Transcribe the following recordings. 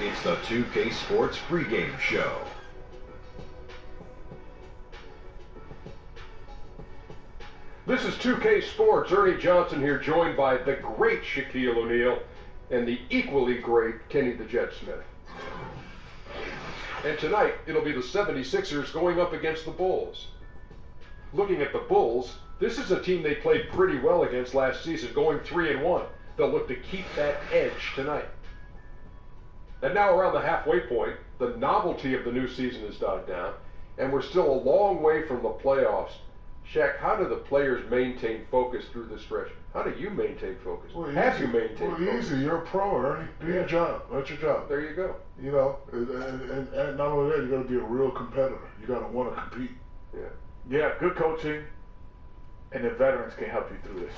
It's the 2K Sports pregame show. This is 2K Sports. Ernie Johnson here, joined by the great Shaquille O'Neal and the equally great Kenny the Jet Smith. And tonight, it'll be the 76ers going up against the Bulls. Looking at the Bulls, this is a team they played pretty well against last season, going 3-1. They'll look to keep that edge tonight. And now around the halfway point, the novelty of the new season has died down, and we're still a long way from the playoffs. Shaq, how do the players maintain focus through this stretch? How do you maintain focus? Have you maintained focus? Easy. You're a pro, Ernie. Do your job. That's your job. There you go. You know, and not only that, you got to be a real competitor. You got to want to compete. Yeah, good coaching, and the veterans can help you through this.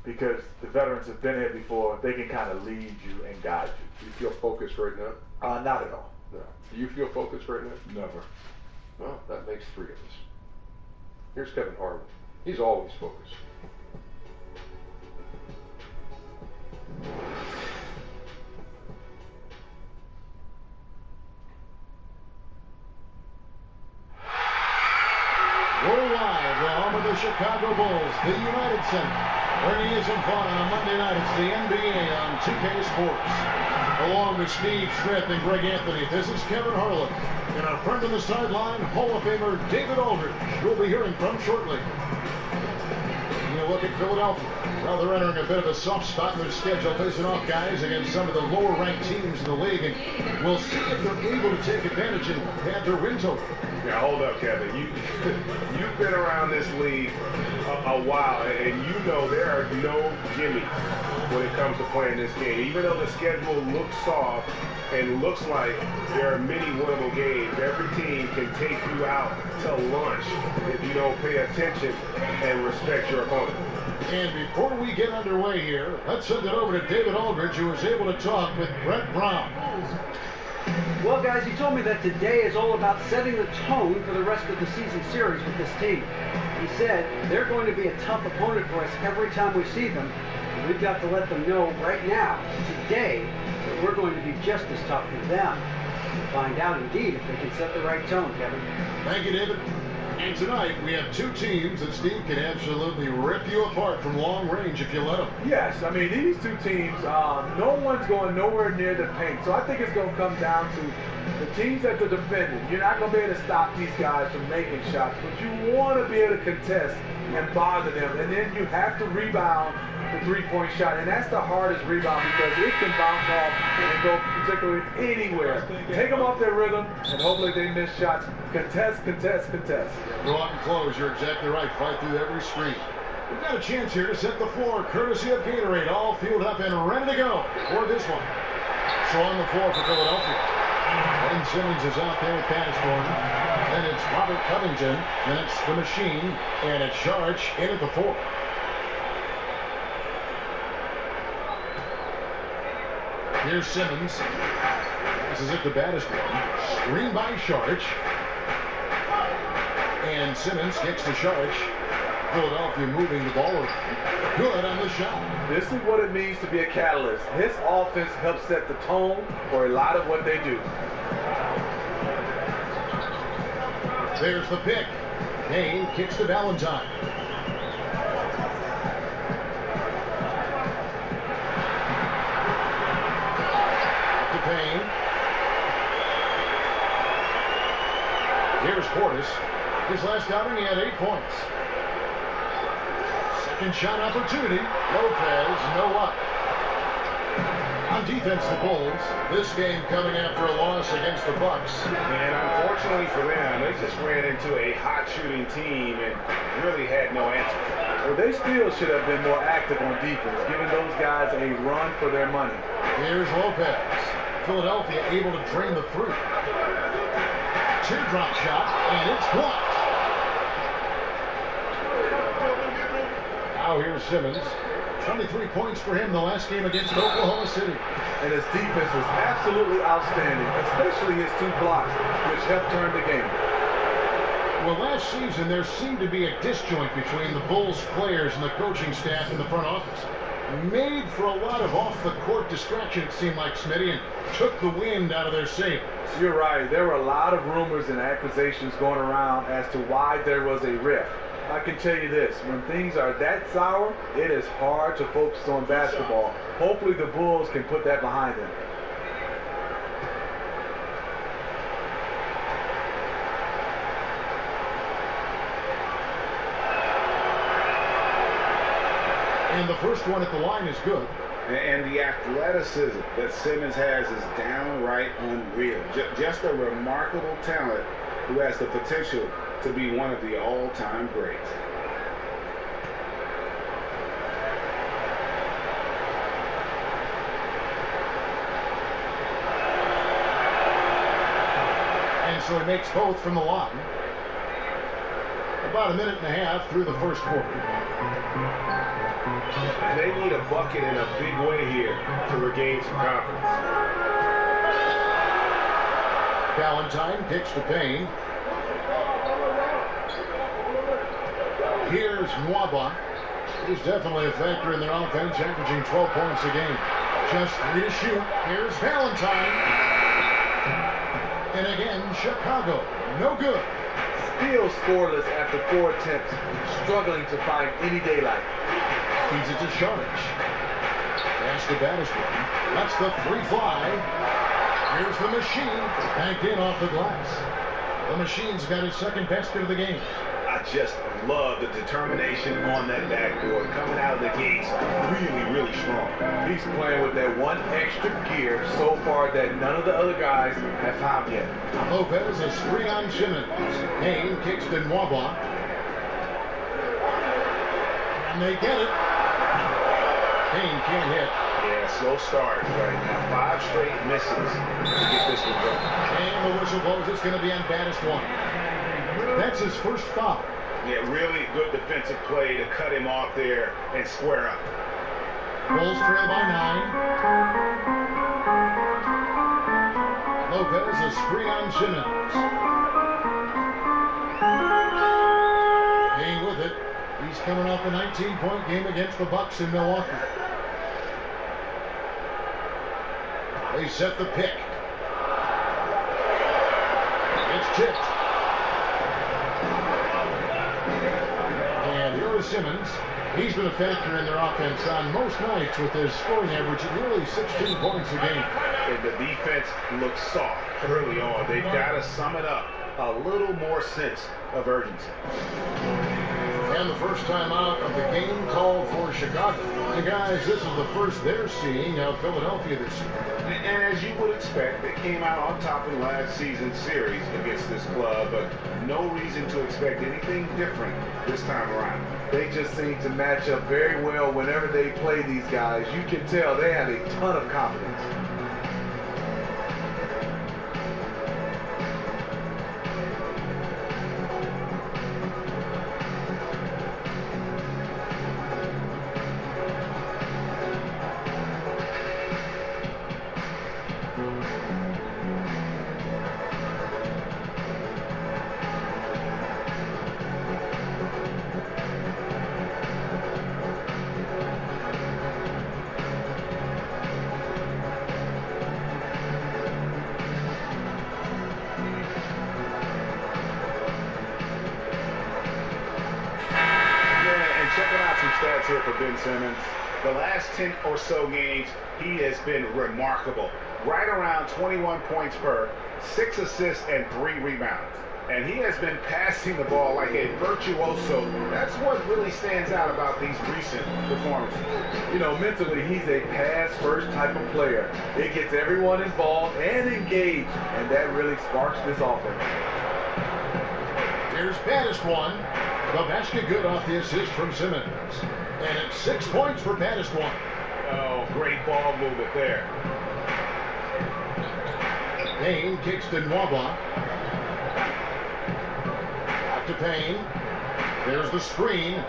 Because the veterans have been here before, they can kind of lead you and guide you. Do you feel focused right now? Not at all. No. Do you feel focused right now? Never. Well, that makes three of us. Here's Kevin Harlan. He's always focused. Worldwide, the home of the Chicago Bulls, the United Center. Ernie is in fun on a Monday night. It's the NBA on 2K Sports. Along with Steve Smith and Greg Anthony, this is Kevin Harlan. And our friend on the sideline, Hall of Famer David Aldridge, we'll be hearing from shortly. You look at Philadelphia. Well, they're entering a bit of a soft spot in their schedule, facing off guys against some of the lower-ranked teams in the league, and we'll see if they're able to take advantage and pad their win total. Now, hold up, Kevin. You've been around this league a while, and you know there are no gimmicks when it comes to playing this game. Even though the schedule looks soft and looks like there are many winnable games, every team can take you out to lunch if you don't pay attention and respect your opponent. And before we get underway here, let's send it over to David Aldridge, who was able to talk with Brett Brown. Well, guys, he told me that today is all about setting the tone for the rest of the season series with this team. He said they're going to be a tough opponent for us every time we see them. And we've got to let them know right now, today, that we're going to be just as tough for them. We'll find out, indeed, if they can set the right tone, Kevin. Thank you, David. And tonight, we have two teams that Steve can absolutely rip you apart from long range if you let them. Yes, I mean, these two teams, no one's going nowhere near the paint. So I think it's going to come down to the teams that are defending. You're not going to be able to stop these guys from making shots, but you want to be able to contest and bother them. And then you have to rebound the three-point shot. And that's the hardest rebound because it can bounce off and go particularly anywhere. Take them off their rhythm, and hopefully they miss shots. Contest, contest, contest. Go out and close. You're exactly right. Fight through every screen. We've got a chance here to set the floor, courtesy of Gatorade, all fueled up and ready to go for this one. So on the floor for Philadelphia. Ben Simmons is out there, pass for him. Then it's Robert Covington. Then it's the Machine. And it's Sharch in at the 4. Here's Simmons. This is it, the baddest one. Screen by Sharch. And Simmons gets to Sharch. Philadelphia moving the ball around. Good on the shot. This is what it means to be a catalyst. His offense helps set the tone for a lot of what they do. There's the pick. Kane kicks to Valentine. To Payne. Here's Portis. His last outing, he had 8 points. Second shot opportunity. Lopez, no luck. On defense, the Bulls. This game coming after a loss against the Bucks. And unfortunately for them, they just ran into a hot shooting team and really had no answer. Well, they still should have been more active on defense, giving those guys a run for their money. Here's Lopez. Philadelphia able to drain the 3. Teardrop shot, and it's blocked. Now here's Simmons. 23 points for him the last game against Oklahoma City. And his defense was absolutely outstanding, especially his 2 blocks, which helped turn the game. Well, last season there seemed to be a disjoint between the Bulls players and the coaching staff in the front office. made for a lot of off-the-court distraction, it seemed like, Smitty, and took the wind out of their sails. You're right. There were a lot of rumors and accusations going around as to why there was a rift. I can tell you this, when things are that sour, it is hard to focus on basketball. Hopefully the Bulls can put that behind them. And the first one at the line is good. And the athleticism that Simmons has is downright unreal. Just a remarkable talent who has the potential to be one of the all-time greats. And so he makes both from the line. About a minute and a half through the first quarter. They need a bucket in a big way here to regain some confidence. Valentine kicks to Payne. Here's Nwaba. He's definitely a factor in their offense, averaging 12 points a game. Just 3 to shoot. Here's Valentine. And again, Chicago. No good. Still scoreless after 4 attempts, struggling to find any daylight. Feeds it to Sharich. That's the baddest one. That's the free fly. Here's the machine. Banked in off the glass. The machine's got his second basket of the game. I just love the determination on that backboard. Coming out of the gates really, really strong. He's playing with that one extra gear so far that none of the other guys have found yet. Lopez, a screen on Simmons. Payne kicks to Nwaba. And they get it. Payne can't hit. Yeah, slow start right now. 5 straight misses to get this one going. And the whistle blows. It's going to be on baddest one. That's his first foul. Yeah, really good defensive play to cut him off there and square up. Bulls trail by 9. Lopez, a screen on Simmons. Payne with it. He's coming off a 19-point game against the Bucks in Milwaukee. They set the pick. It's tipped. And here is Simmons. He's been a factor in their offense on most nights with his scoring average of nearly 16 points a game. And the defense looks soft early on. They've got to sum it up. A little more sense of urgency. And the first time out of the game called for Chicago. And guys, this is the first they're seeing of Philadelphia this year. And as you would expect, they came out on top in last season's series against this club, but no reason to expect anything different this time around. They just seem to match up very well whenever they play these guys. You can tell they have a ton of confidence. Checking out some stats here for Ben Simmons. The last 10 or so games, he has been remarkable. Right around 21 points per, 6 assists, and 3 rebounds. And he has been passing the ball like a virtuoso. That's what really stands out about these recent performances. You know, mentally, he's a pass-first type of player. It gets everyone involved and engaged, and that really sparks this offense. Here's baddest one. The basket good off the assist from Simmons. And it's 6 points for baddest one. Oh, great ball movement there. Payne kicks to Nwaba. Back to Payne. There's the screen.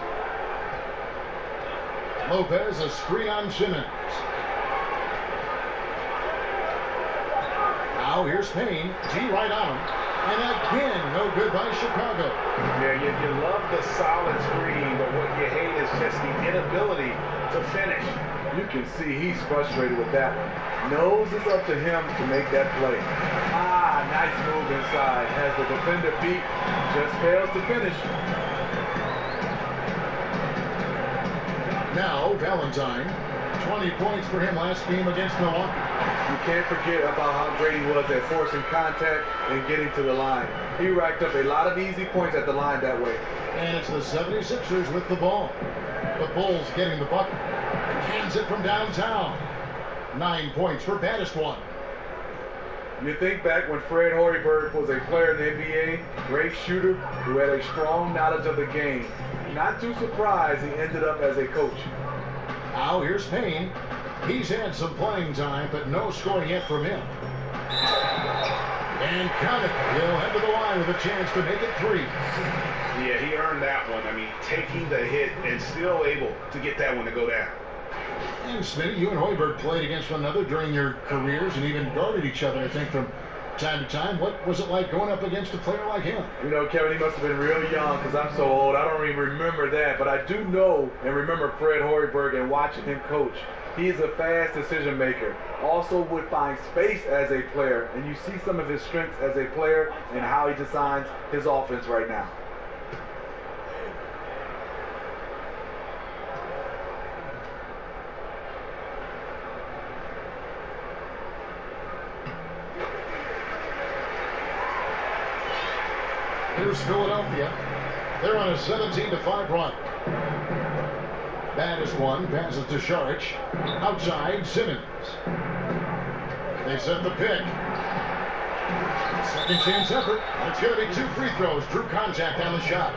Lopez, a screen on Simmons. Now here's Payne. T right on him. And again, no good by Chicago. Yeah, you love the solid screen, but what you hate is just the inability to finish. You can see he's frustrated with that one. Knows it's up to him to make that play. Nice move inside. Has the defender beat, just fails to finish. Now, Valentine. 20 points for him last game against Milwaukee. You can't forget about how great he was at forcing contact and getting to the line. He racked up a lot of easy points at the line that way. And it's the 76ers with the ball. The Bulls getting the bucket. Hands it from downtown. 9 points for baddest one. You think back when Fred Hoiberg was a player in the NBA, great shooter who had a strong knowledge of the game. Not too surprised he ended up as a coach. Now here's Payne. He's had some playing time, but no scoring yet from him. And count it. He'll head to the line with a chance to make it 3. Yeah, he earned that one. I mean, taking the hit and still able to get that one to go down. And Smitty, you and Hoiberg played against one another during your careers and even guarded each other, I think, from time to time. What was it like going up against a player like him? You know, Kevin, he must have been real young because I'm so old. I don't even remember that. But I do know and remember Fred Hoiberg and watching him coach. He's a fast decision maker. Also would find space as a player. And you see some of his strengths as a player and how he designs his offense right now. Here's Philadelphia. They're on a 17-5 run. Baddest one passes to Šarić. Outside, Simmons. They set the pick. Second chance effort. It's going to be 2 free throws. Drew contact on the shot.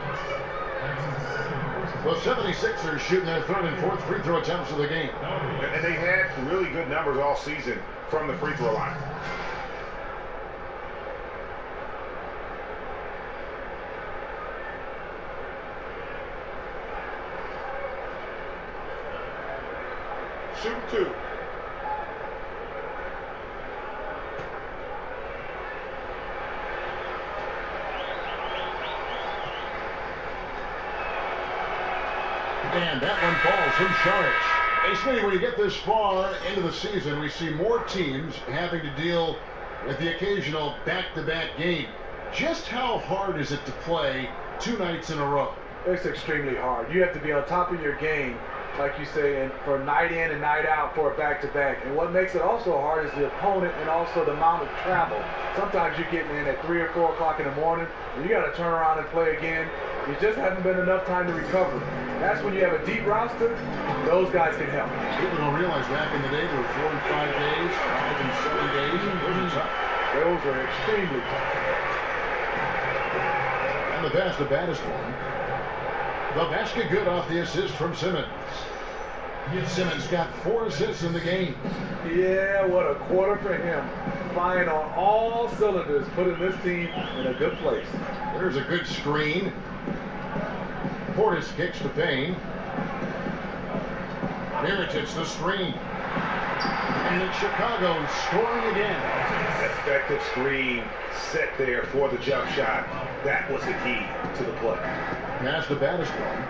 The 76ers shooting their 3rd and 4th free throw attempts of the game. And they had really good numbers all season from the free throw line. Shoot 2. And that one falls from Šarić. Hey, Smitty, when you get this far into the season, we see more teams having to deal with the occasional back-to-back game. Just how hard is it to play 2 nights in a row? It's extremely hard. You have to be on top of your game, like you say, and for night in and night out for a back-to-back. And what makes it also hard is the opponent and also the amount of travel. Sometimes you're getting in at 3 or 4 o'clock in the morning, and you got to turn around and play again. You just haven't been enough time to recover. That's when you have a deep roster, those guys can help. People don't realize back in the day there were 4 and 5 days, 5 and 7 days. Those are tough. Those are extremely tough. And the pass, the baddest one. The basket good off the assist from Simmons. Simmons got 4 assists in the game. Yeah, what a quarter for him. Firing on all cylinders, putting this team in a good place. There's a good screen. Portis kicks to Payne. Mirotić the screen. And it's Chicago scoring again. Effective screen set there for the jump shot. That was the key to the play. That's the baddest one.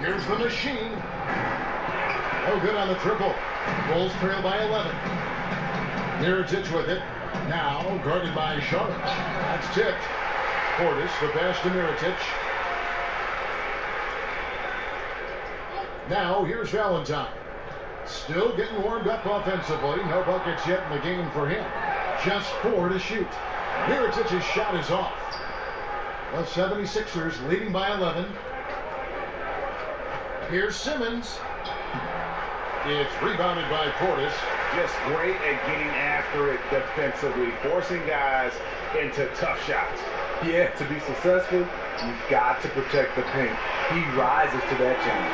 Here's the machine. Oh, good on the triple. Bulls trail by 11. Mirotić with it. Now guarded by Šarić. That's tipped. Portis, the pass to Mirotić. Now here's Valentine. Still getting warmed up offensively. No buckets yet in the game for him. Just 4 to shoot. Mirotić's shot is off. The 76ers leading by 11. Here's Simmons. It's rebounded by Portis. Just great at getting after it defensively, forcing guys into tough shots. Yeah, to be successful, you've got to protect the paint. He rises to that challenge.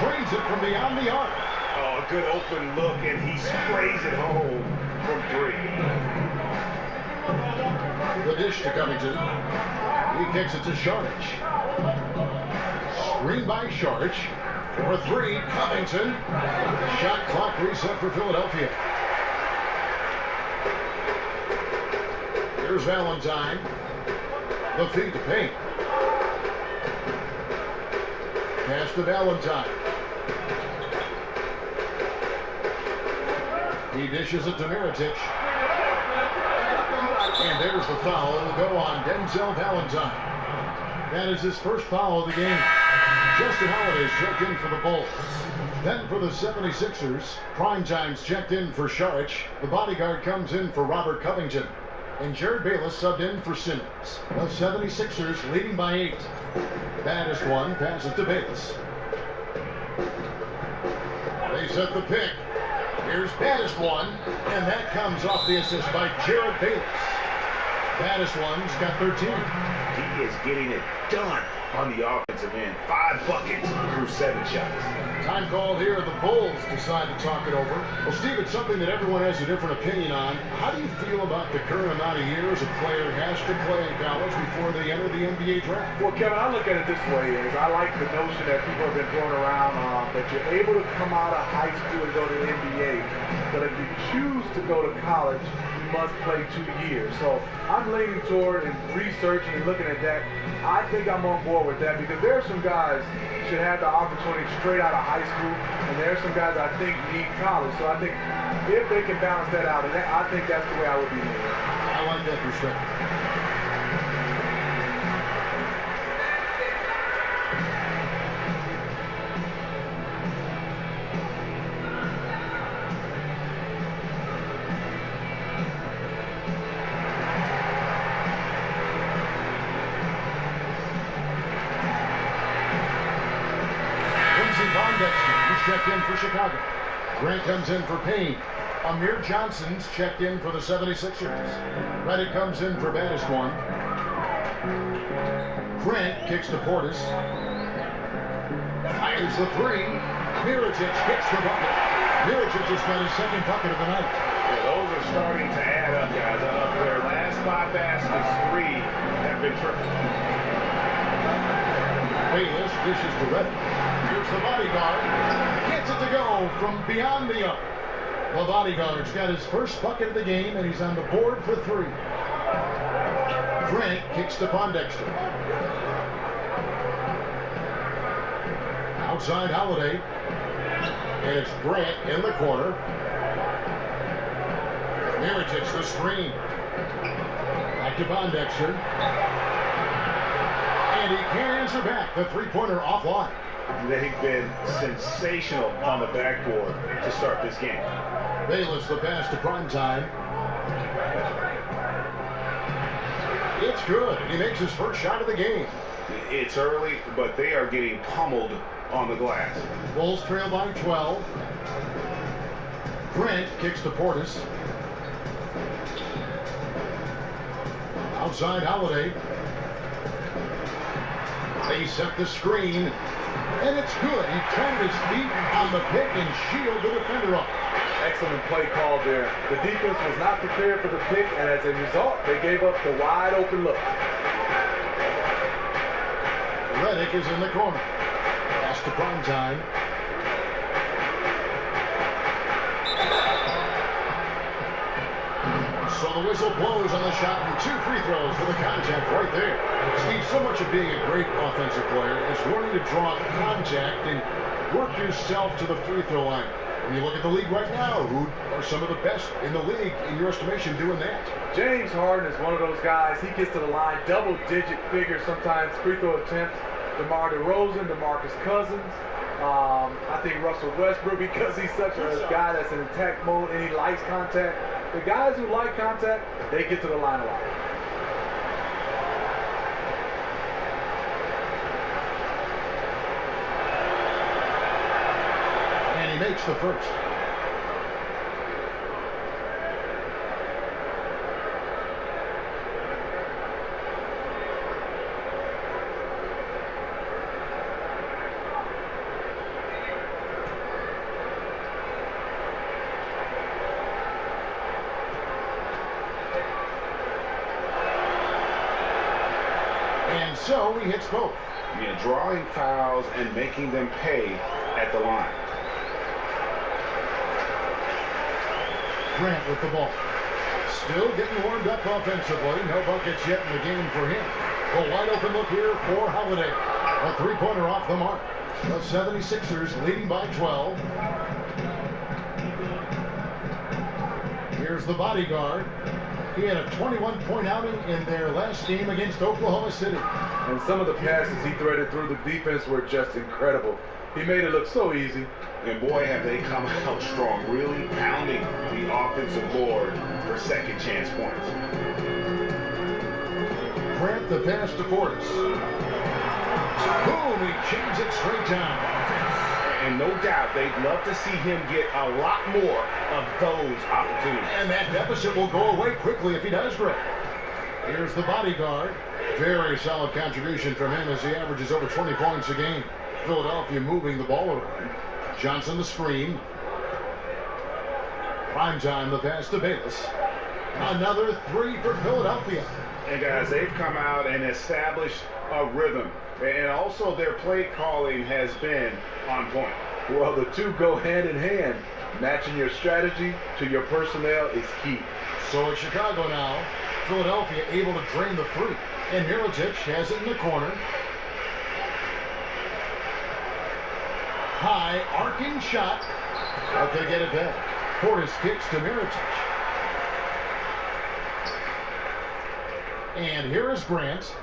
Drains it from beyond the arc. Oh, a good open look, and he sprays it home from 3. The dish to Covington. He kicks it to Šarić. Screen by Šarić. For 3, Covington. Shot clock reset for Philadelphia. There's Valentine. The feed to Payne. Pass to Valentine. He dishes it to Miritich. And there's the foul. It'll go on Denzel Valentine. That is his first foul of the game. Justin Holiday's checked in for the Bulls. Then for the 76ers, Primetime's checked in for Šarić. The bodyguard comes in for Robert Covington. And Jared Bayless subbed in for Simmons. The 76ers leading by 8. Baddest one passes to Bayless. They set the pick. Here's Baddest one, and that comes off the assist by Jared Bayless. Baddest one's got 13. He is getting it done on the offensive end. 5 buckets through 7 shots. Time called here. The Bulls decide to talk it over. Well, Steve, it's something that everyone has a different opinion on. How do you feel about the current amount of years a player has to play in college before they enter the NBA draft? Well, Kevin, I look at it this way: is I like the notion that people have been throwing around that you're able to come out of high school and go to the NBA, but if you choose to go to college, you must play 2 years. So I'm leaning toward and researching and looking at that. I think I'm on board with that because there are some guys should have the opportunity straight out of high school, and there are some guys I think need college. So I think if they can balance that out, and I think that's the way I would be leaning. I like that perspective. Checked in for Chicago. Grant comes in for Payne. Amir Johnson's checked in for the 76ers. Reddick comes in for Baddest one. Grant kicks to Portis. Fires the 3. Miritich hits the bucket. Miritich has got his second bucket of the night. Yeah, those are starting to add up, guys. Their last 5 baskets, 3 have been triple. Bayless dishes to Reddick. Here's the bodyguard. Gets it to go from beyond the arc. The bodyguard's got his first bucket of the game, and he's on the board for 3. Grant kicks to Pondexter. Outside Holiday. And it's Grant in the corner. Miritich the screen. Back to Pondexter. And he can't answer back. The 3-pointer offline. They've been sensational on the backboard to start this game. Bayless the pass to Primetime. It's good. He makes his first shot of the game. It's early, but they are getting pummeled on the glass. Bulls trail by 12. Grant kicks to Portis. Outside Holiday. They set the screen, and it's good. He turned his feet on the pick and shielded the defender up. Excellent play call there. The defense was not prepared for the pick, and as a result, they gave up the wide open look. Reddick is in the corner. Pass to Primetime. So the whistle blows on the shot, and 2 free throws for the contact right there. Steve, so much of being a great offensive player is learning to draw contact and work yourself to the free throw line. When you look at the league right now, who are some of the best in the league, in your estimation, doing that? James Harden is one of those guys. He gets to the line, double-digit figures sometimes, free throw attempts. DeMar DeRozan, DeMarcus Cousins. I think Russell Westbrook, because he's such a guy that's in attack mode and he likes contact. The guys who like contact, they get to the line a lot. And he makes the first. So he hits both. Yeah, drawing fouls and making them pay at the line. Grant with the ball. Still getting warmed up offensively. No buckets yet in the game for him. A wide open look here for Holiday. A three-pointer off the mark. The 76ers leading by 12. Here's the bodyguard. He had a 21-point outing in their last game against Oklahoma City. And some of the passes he threaded through the defense were just incredible. He made it look so easy. And boy, have they come out strong, really pounding the offensive board for second chance points. Grant the pass to Portis. Boom, he chains it straight down. And no doubt they'd love to see him get a lot more of those opportunities. And that deficit will go away quickly if he does great. Here's the bodyguard. Very solid contribution from him as he averages over 20 points a game. Philadelphia moving the ball around. Johnson the screen. Prime time, the pass to Bayless. Another three for Philadelphia. And guys, they've come out and established a rhythm. And also their play calling has been on point. Well, the two go hand in hand. Matching your strategy to your personnel is key. So it's Chicago now. Philadelphia able to drain the three. And Mirotic has it in the corner. High arcing shot. But they get it back. Portis kicks to Mirotic. And here is Grant.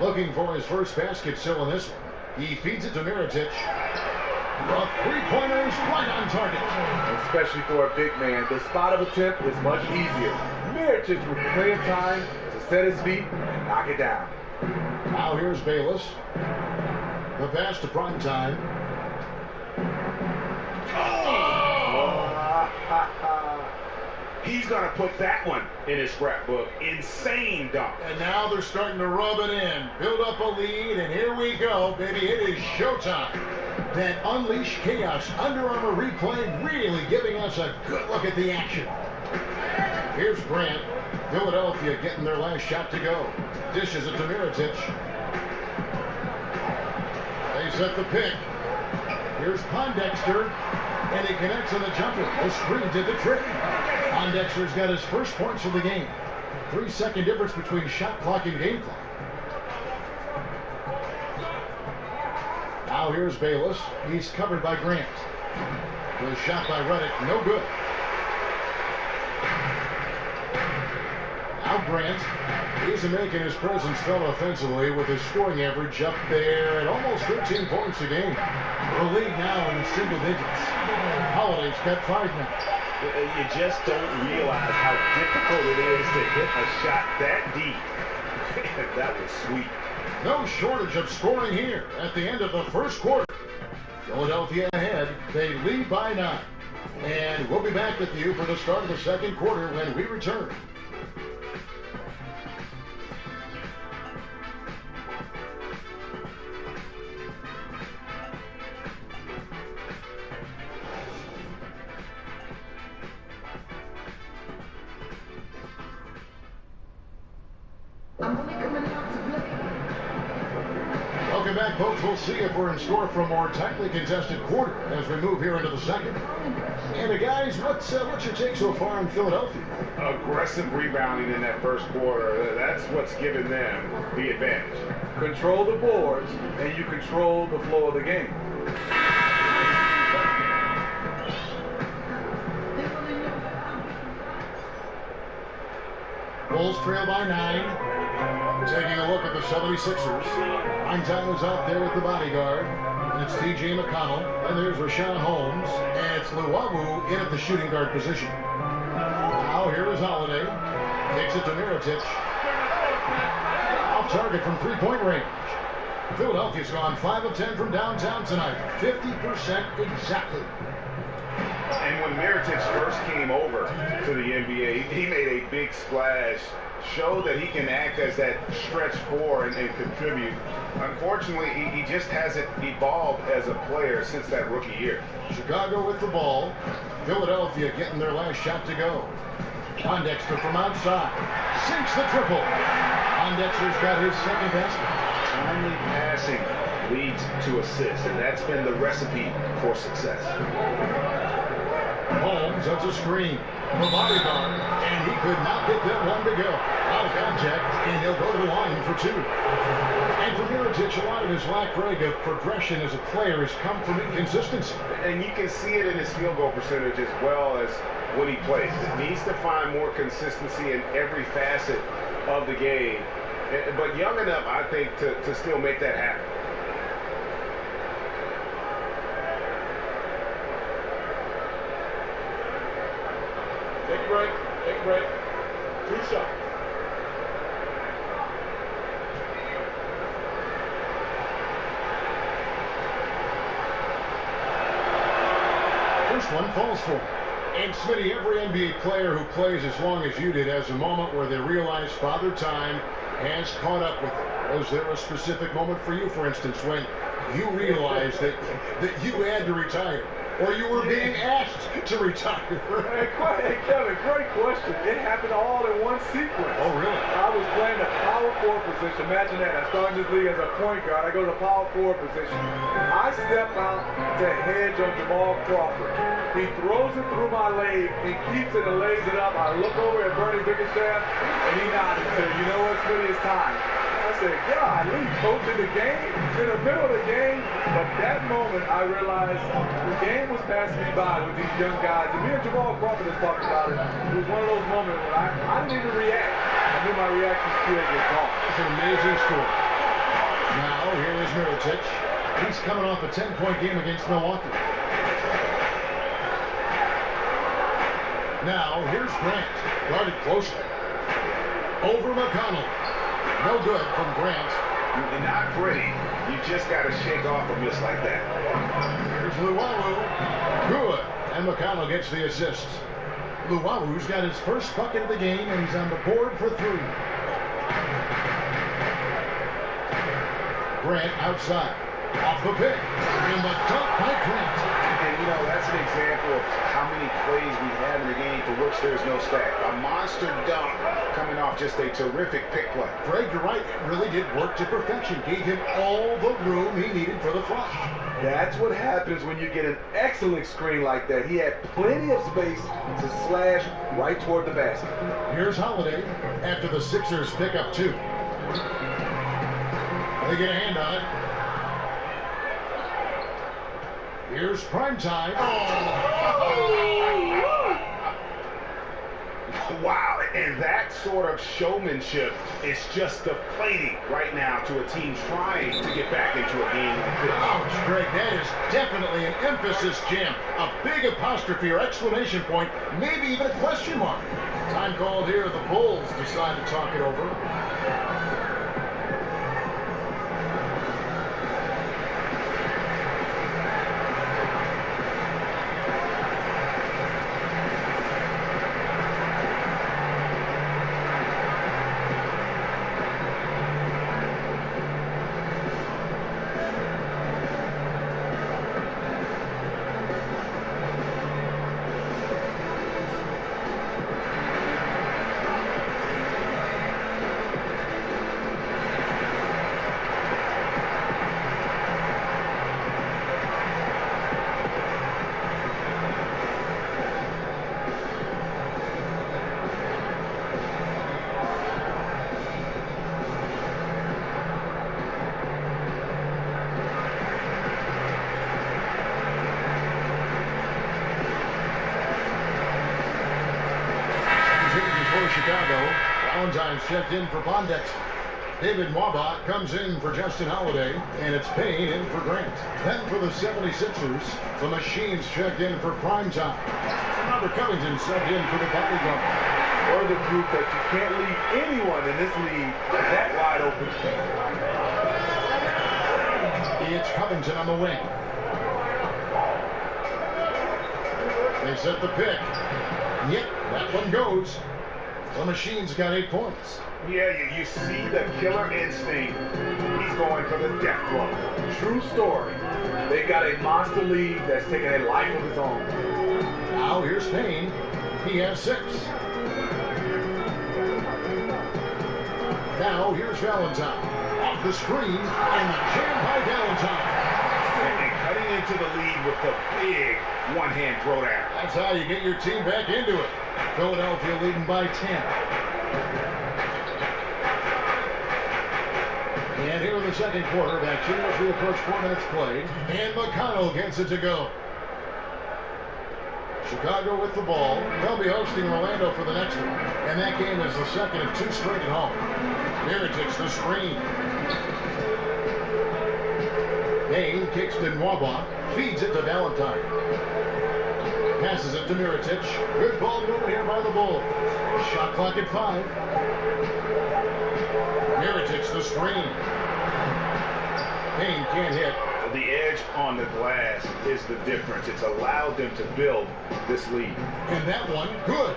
Looking for his first basket still in this one. He feeds it to Mirotic. The three-pointers right on target. Especially for a big man, the spot of attempt is much easier. Mirotic with plenty of time to set his feet and knock it down. Now here's Bayless. The pass to prime time. He's going to put that one in his scrapbook. Insane dunk. And now they're starting to rub it in. Build up a lead, and here we go, baby. It is showtime. That Unleash Chaos Under Armour replay really giving us a good look at the action. Here's Grant. Philadelphia getting their last shot to go. Dishes it to Mirotic. They set the pick. Here's Pondexter. And he connects on the jumper. The screen did the trick. Pondexter's got his first points of the game. 3-second difference between shot clock and game clock. Now here's Bayless. He's covered by Grant. The shot by Reddick, no good. Now Grant. He's making his presence felt offensively with his scoring average up there at almost 13 points a game. The league now in single digits. Holiday's got 5 now. You just don't realize how difficult it is to hit a shot that deep. That was sweet. No shortage of scoring here at the end of the first quarter. Philadelphia ahead. They lead by 9. And we'll be back with you for the start of the second quarter when we return. Welcome back, folks. We'll see if we're in store for a more tightly contested quarter as we move here into the second. And guys, what's your take so far on Philadelphia? Aggressive rebounding in that first quarter. That's what's given them the advantage. Control the boards, and you control the flow of the game. Bulls trail by 9. Taking a look at the 76ers. Prime time is out there with the bodyguard. And it's T.J. McConnell. And there's Rashawn Holmes. And it's Luwawu in at the shooting guard position. Now here is Holiday. Takes it to Mirotic. Off target from three-point range. Philadelphia's gone 5 of 10 from downtown tonight. 50% exactly. And when Mirotic first came over to the NBA, he made a big splash. Showed that he can act as that stretch four and contribute. Unfortunately, he just hasn't evolved as a player since that rookie year. Chicago with the ball. Philadelphia getting their last shot to go. Pondexter from outside. Sinks the triple. Pondexter's got his second basket. Timely passing leads to assists, and that's been the recipe for success. Holmes, that's a screen. The bodyguard, and he could not get that one to go. Out of contact, and he'll go to the line for 2. And for Mirotic, a lot of his lack, Greg, of progression as a player has come from inconsistency. And you can see it in his field goal percentage as well as when he plays. It needs to find more consistency in every facet of the game. But young enough, I think, to still make that happen. Take a break. Take a break. 2 shots. First one falls for him. And Smitty, every NBA player who plays as long as you did has a moment where they realize Father Time has caught up with them. Was there a specific moment for you, for instance, when you realized that you had to retire? Or you were being asked to retire? Hey, Kevin, great question. It happened all in one sequence. Oh, really? I was playing the power forward position. Imagine that. I started this league as a point guard. I go to the power forward position. I step out to hedge on Jamal Crawford. He throws it through my leg and keeps it and lays it up. I look over at Bernie Bickerstaff, and he nodded and said, you know what, Smitty, it's time. I said, God, we coaching the game in the middle of the game. But that moment, I realized the game was passing me by with these young guys. And me and Jamal Crawford has talked about it. It was one of those moments when I didn't even react. I knew my reaction skills were gone. It's an amazing story. Now, here is Mirotic. He's coming off a 10-point game against Milwaukee. Now, here's Grant. Guarded closely. Over McConnell. No good from Grant. Not pretty. You just got to shake off a miss like that. Here's Luwawu. Good. And McConnell gets the assist. Luwawu's got his first bucket of the game, and he's on the board for 3. Grant outside. Off the pick. And the dunk by Grant. And, you know, that's an example of how many plays we have in the game for which there's no stat. A monster dunk coming off just a terrific pick play. Greg, you're right. It really did work to perfection. Gave him all the room he needed for the flush. That's what happens when you get an excellent screen like that. He had plenty of space to slash right toward the basket. Here's Holiday after the Sixers pick up 2. They get a hand on it. Here's Primetime. Wow, and that sort of showmanship is just deflating right now to a team trying to get back into a game like this. Ouch, Greg, that is definitely an emphasis jam. A big apostrophe or exclamation point, maybe even a question mark. Time called here. The Bulls decide to talk it over. Chicago. Valentine's checked in for Bondex. David Mwaba comes in for Justin Holiday, and it's Payne in for Grant. Then for the 76ers, the Machines checked in for Primetime. Robert Covington subbed in for the bodyguard. Or the proof that you can't leave anyone in this league that wide open. It's Covington on the wing. They set the pick. Yep, that one goes. The Machines got 8 points. Yeah, you see the killer instinct. He's going for the death blow. True story. They got a monster lead that's taking a life of its own. Now here's Payne. He has 6. Now here's Valentine. Off the screen and the jam by Valentine. And Cutting into the lead with the big one-hand throwdown. That's how you get your team back into it. Philadelphia leading by 10. And here in the second quarter of action, as we approach 4 minutes played, and McConnell gets it to go. Chicago with the ball. They'll be hosting Orlando for the next one. And that game is the second of 2 straight at home. Mirotic the screen. Payne kicks to Nwaba. Feeds it to Valentine. Passes it to Mirotic. Good ball movement here by the Bulls. Shot clock at 5. Mirotic the screen. Payne can't hit. The edge on the glass is the difference. It's allowed them to build this lead. And that one, good.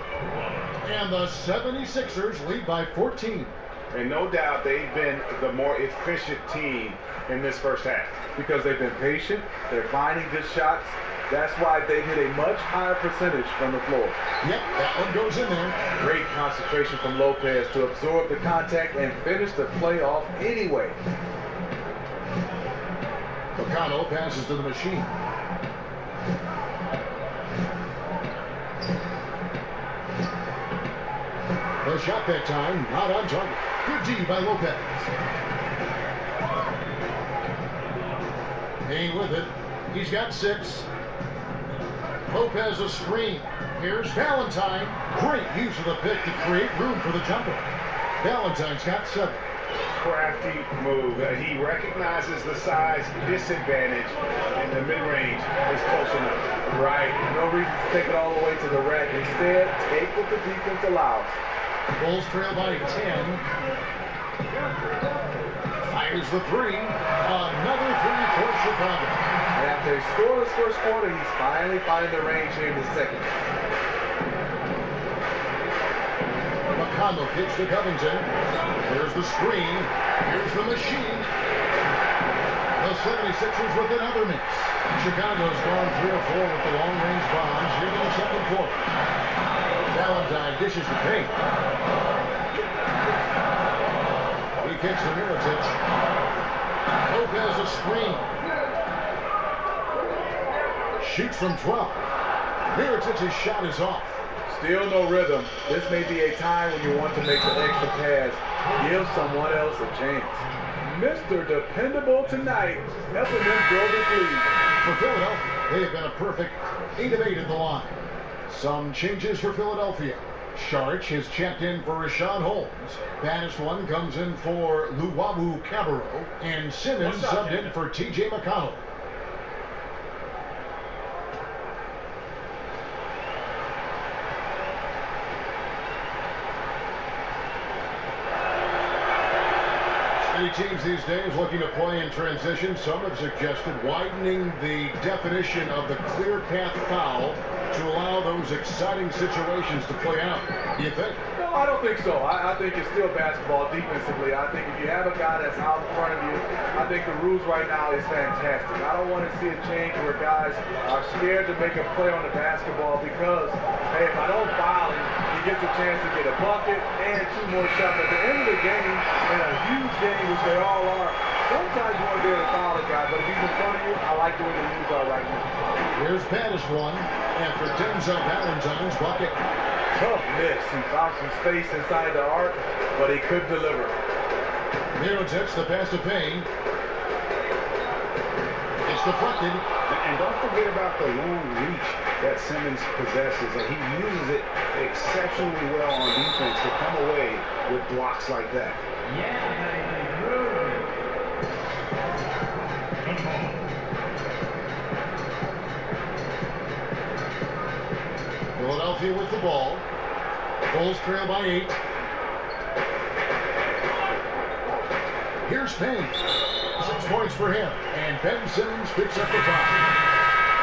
And the 76ers lead by 14. And no doubt they've been the more efficient team in this first half. Because they've been patient, they're finding good shots. That's why they hit a much higher percentage from the floor. Yep, that one goes in there. Great concentration from Lopez to absorb the contact and finish the play off anyway. McConnell passes to the machine. The shot that time, not on target. Good D by Lopez. Payne with it. He's got 6. Lopez a screen. Here's Valentine. Great use of the pick to create room for the jumper. Valentine's got 7. Crafty move. He recognizes the size disadvantage, and the mid-range is close enough. Right. No reason to take it all the way to the rack. Instead, take what the defense allows. Bulls trail by 10. Fires the 3. Another 3 for Chicago. And after he scored his first quarter, he's finally finding the range here in the second. McConnell kicks to Covington. There's the screen. Here's the machine. The 76ers with another miss. Chicago's gone 3 or 4 with the long-range bombs here in the second quarter. Valentine dishes to Payne. He kicks to Mirotic. Lopez a screen. Shoots from 12. Mirotic's shot is off. Still no rhythm. This may be a time when you want to make the extra pass. Give someone else a chance. Mr. Dependable tonight, helping them grow this lead. For Philadelphia, they have been a perfect 8 of 8 at the line. Some changes for Philadelphia. Sharch has checked in for Rashawn Holmes. Baddest one comes in for Luwawu Cabarro. And Simmons subbed in for T.J. McConnell. Teams these days looking to play in transition. Some have suggested widening the definition of the clear path foul to allow those exciting situations to play out. Do you think? No, I don't think so. I think it's still basketball defensively. I think if you have a guy that's out in front of you, I think the rules right now is fantastic. I don't want to see a change where guys are scared to make a play on the basketball because, hey, if I don't foul him, he gets a chance to get a bucket and 2 more shots. At the end of the game, in a huge game, which they all are, sometimes you want to be able to foul a guy, but if he's in front of you, I like the way the rules are right now. Here's Baddest one after Denzel Valentine's bucket. Tough miss. He found some space inside the arc, but he couldn't deliver. Mirotic the pass to Payne. It's deflected. And don't forget about the long reach that Simmons possesses. And he uses it exceptionally well on defense to come away with blocks like that. Philadelphia with the ball. Bulls trail by 8. Here's Payne. 6 points for him. And Ben Simmons picks up the foul.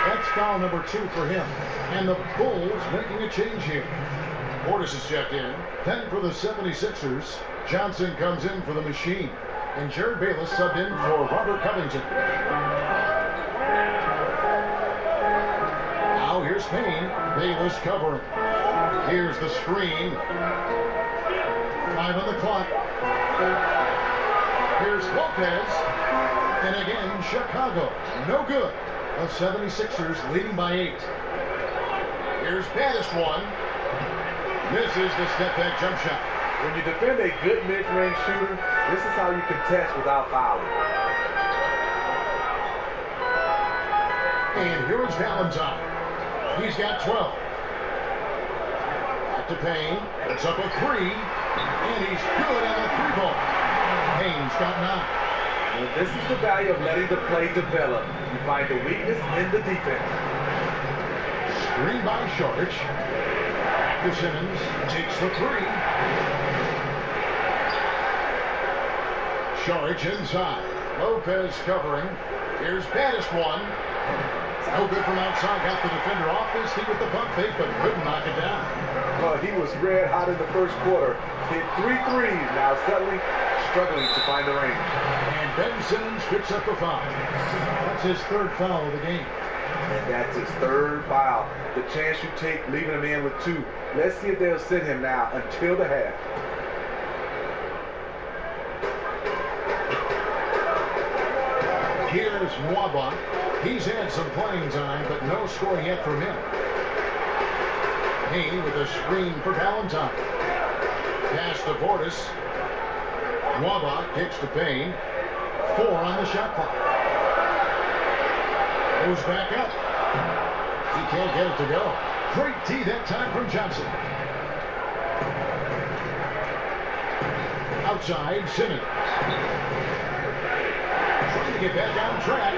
That's foul number 2 for him. And the Bulls making a change here. Portis is checked in. 10 for the 76ers. Johnson comes in for the machine. And Jared Bayless subbed in for Robert Covington. Now here's Payne. Bayless covering. Here's the screen. 5 on the clock. Here's Lopez. And again, Chicago. No good. The 76ers leading by 8. Here's baddest one. Misses the step-back jump shot. When you defend a good mid-range shooter, this is how you contest without fouling. And here is Valentine. He's got 12. Back to Payne. It's up a 3. And he's good on the 3-ball. Payne's got 9. And this is the value of letting the play develop. You find the weakness in the defense. Screen by Sharge. Back to Simmons. Takes the 3. Sharge inside. Lopez covering. Here's baddest one. No good from outside. Got the defender off his feet with the pump fake, but couldn't knock it down. Well, he was red hot in the first quarter. Hit 3 threes. Now suddenly struggling to find the range. And Ben Simmons picks up a foul. That's his 3rd foul of the game. And that's his 3rd foul. The chance you take leaving him in with 2. Let's see if they'll sit him now until the half. Here's Nwaba. He's had some playing time, but no score yet from him. Payne with a screen for Valentine. Pass to Portis. Nwaba kicks to Payne. 4 on the shot clock. Goes back up. He can't get it to go. Great tee that time from Johnson. Outside, Simmons. Trying to get back on track.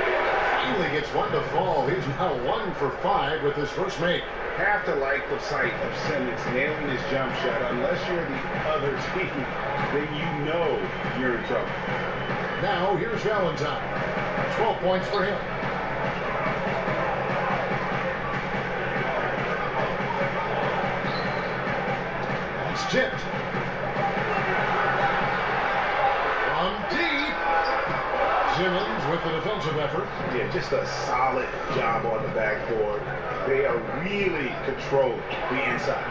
Finally gets one to fall. He's now 1 for 5 with his first make. Have to like the sight of Simmons nailing his jump shot. Unless you're the other team, then you know you're in trouble. Now here's Valentine. 12 points for him. It's tipped. From deep. Simmons with the defensive effort. Yeah, just a solid job on the backboard. They are really controlling the inside.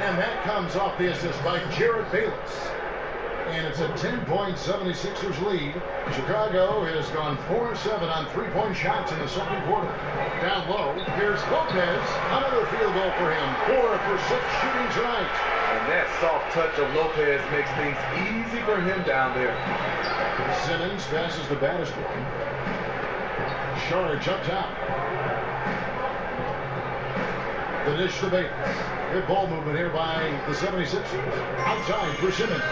And that comes off the assist by Jared Bayless. And it's a 10-point 76ers lead. Chicago has gone 4-7 on 3-point shots in the second quarter. Down low, here's Lopez. Another field goal for him. 4 for 6 shooting tonight. And that soft touch of Lopez makes things easy for him down there. Simmons passes the baddest one. Sharge up top. The dish to Bayless. Good ball movement here by the 76ers. Outside for Simmons.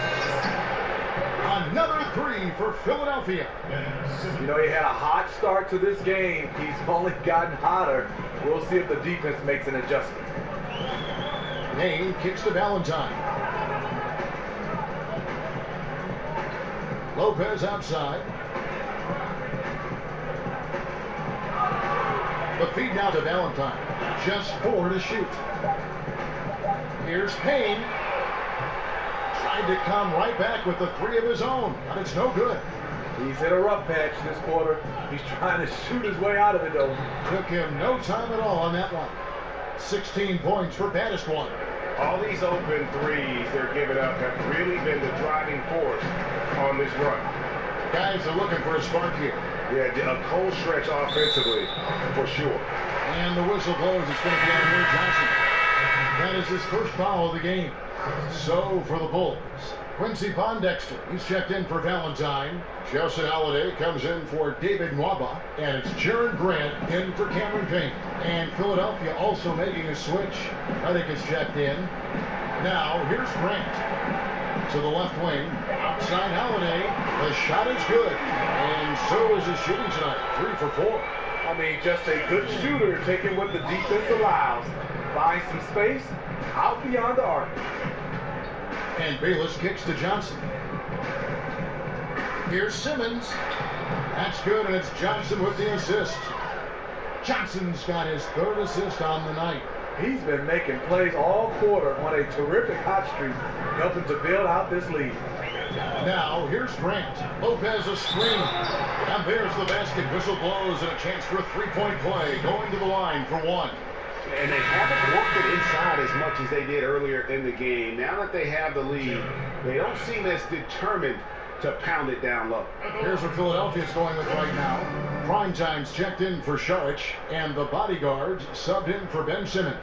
Another 3 for Philadelphia. You know, he had a hot start to this game. He's only gotten hotter. We'll see if the defense makes an adjustment. Payne kicks to Valentine. Lopez outside. The feed now to Valentine. Just 4 to shoot. Here's Payne. Tried to come right back with the 3 of his own, but it's no good. He's hit a rough patch this quarter. He's trying to shoot his way out of it, though. Took him no time at all on that one. 16 points for baddest one. All these open threes they're giving up have really been the driving force on this run. Guys are looking for a spark here. Yeah, a cold stretch offensively, for sure. And the whistle blows. It's going to be on Will Johnson. That is his first foul of the game. So for the Bulls, Quincy Pondexter, he's checked in for Valentine. Chelsea Holiday comes in for David Nwaba. And it's Jared Grant in for Cameron Payne. And Philadelphia also making a switch. I think it's checked in. Now, here's Grant. To the left wing. Outside Holiday. The shot is good. And so is his shooting tonight. 3 for 4. I mean, just a good shooter taking what the defense allows. Find some space out beyond the arc. And Bayless kicks to Johnson. Here's Simmons. That's good, and it's Johnson with the assist. Johnson's got his 3rd assist on the night. He's been making plays all quarter on a terrific hot streak, helping to build out this lead. Now, here's Grant. Lopez a screen. And there's the basket. Whistle blows, and a chance for a 3-point play. Going to the line for 1. And they haven't worked it inside as much as they did earlier in the game. Now that they have the lead, they don't seem as determined to pound it down low. Here's what Philadelphia's going with right now. Primetime's checked in for Sharich, and the bodyguards subbed in for Ben Simmons.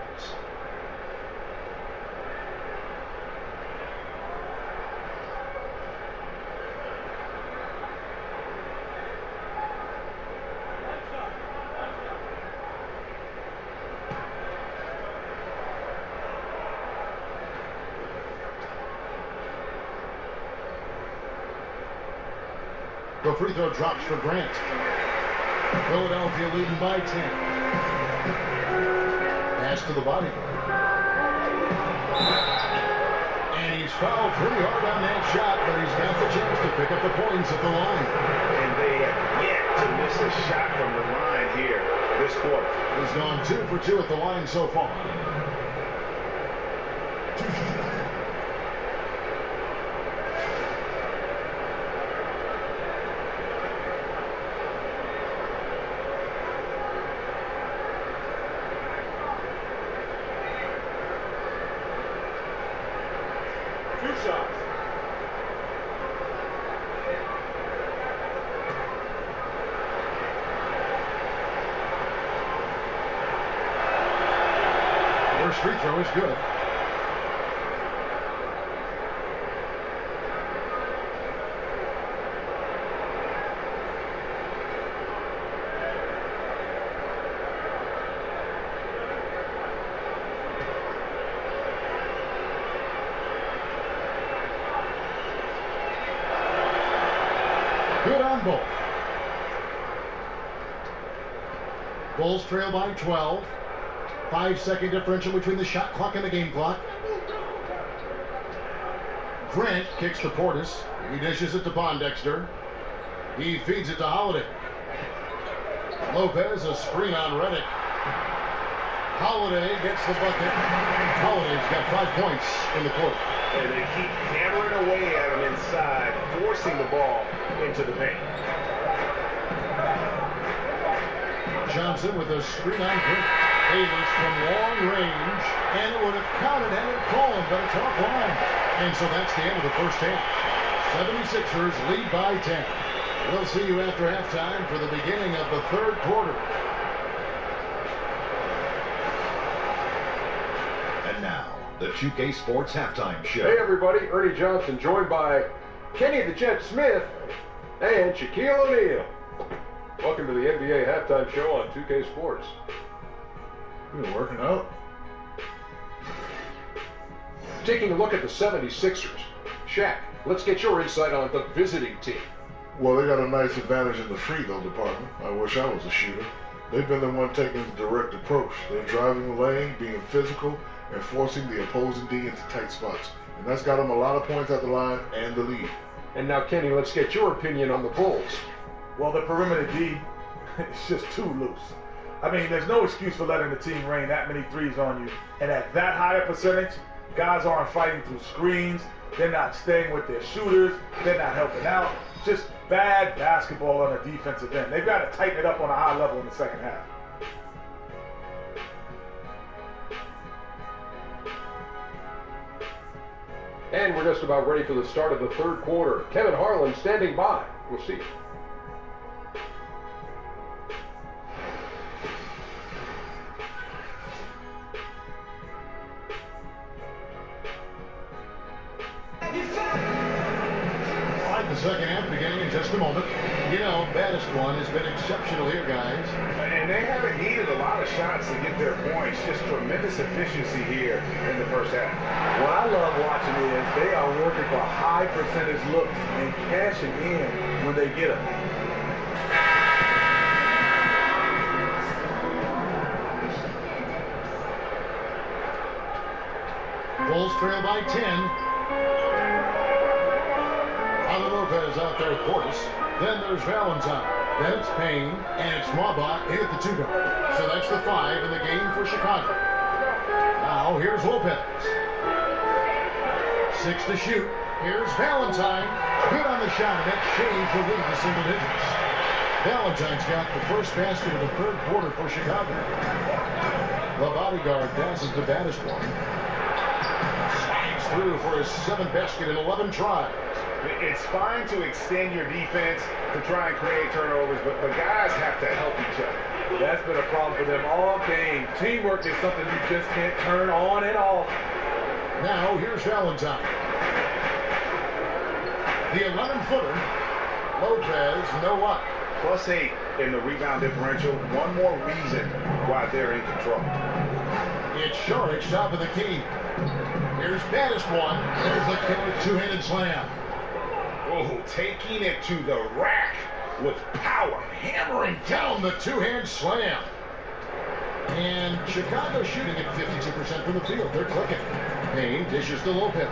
The free throw drops for Grant. Philadelphia leading by 10. Pass to the body. And he's fouled pretty hard on that shot, but he's got the chance to pick up the points at the line. And they have yet to miss a shot from the line here this quarter. He's gone 2 for 2 at the line so far. First free throw is good. Good on both. Bulls trail by 12. 5-second differential between the shot clock and the game clock. Grant kicks to Portis. He dishes it to Pondexter. He feeds it to Holiday. Lopez, a screen on Redick. Holiday gets the bucket. Holiday's got 5 points in the quarter. And they keep hammering away at him inside, forcing the ball into the paint. Johnson with a screen on Grant. Davis from long range, and it would have counted and it fallen, but it's offline. And so that's the end of the first half. 76ers lead by 10. We'll see you after halftime for the beginning of the third quarter. And now, the 2K Sports Halftime Show. Hey everybody, Ernie Johnson joined by Kenny the Jet Smith and Shaquille O'Neal. Welcome to the NBA Halftime Show on 2K Sports. You're working out. Taking a look at the 76ers. Shaq, let's get your insight on the visiting team. Well, they got a nice advantage in the free throw department. I wish I was a shooter. They've been the one taking the direct approach. They're driving the lane, being physical, and forcing the opposing D into tight spots. And that's got them a lot of points at the line and the lead. And now, Kenny, let's get your opinion on the Bulls. Well, the perimeter D is just too loose. I mean, there's no excuse for letting the team rain that many threes on you. And at that higher percentage, guys aren't fighting through screens. They're not staying with their shooters. They're not helping out. Just bad basketball on the defensive end. They've got to tighten it up on a high level in the second half. And we're just about ready for the start of the third quarter. Kevin Harlan standing by. We'll see. The second half beginning in just a moment. You know, baddest one has been exceptional here, guys. And they haven't needed a lot of shots to get their points. Just tremendous efficiency here in the first half. What I love watching is they are working for high percentage looks and cashing in when they get them. Bulls trail by 10. Lopez out there with Portis. Then there's Valentine. Then it's Payne. And it's Mwaba in at the 2 guard. So that's the 5 in the game for Chicago. Now here's Lopez. 6 to shoot. Here's Valentine. Good on the shot. And that changed the lead to single digits. Valentine's got the first basket of the third quarter for Chicago. The bodyguard passes to baddest one. Swings through for his 7th basket in 11 tries. It's fine to extend your defense to try and create turnovers, but the guys have to help each other. That's been a problem for them all game. Teamwork is something you just can't turn on and off. Now, here's Valentine. The 11-footer. Lopez, no up. +8 in the rebound differential. One more reason why they're in control. It's Sharich, top of the key. Here's baddest one. There's a killer two-handed slam. Oh, taking it to the rack with power. Hammering down the two-hand slam. And Chicago shooting at 52% from the field. They're clicking. Payne dishes to Lopez.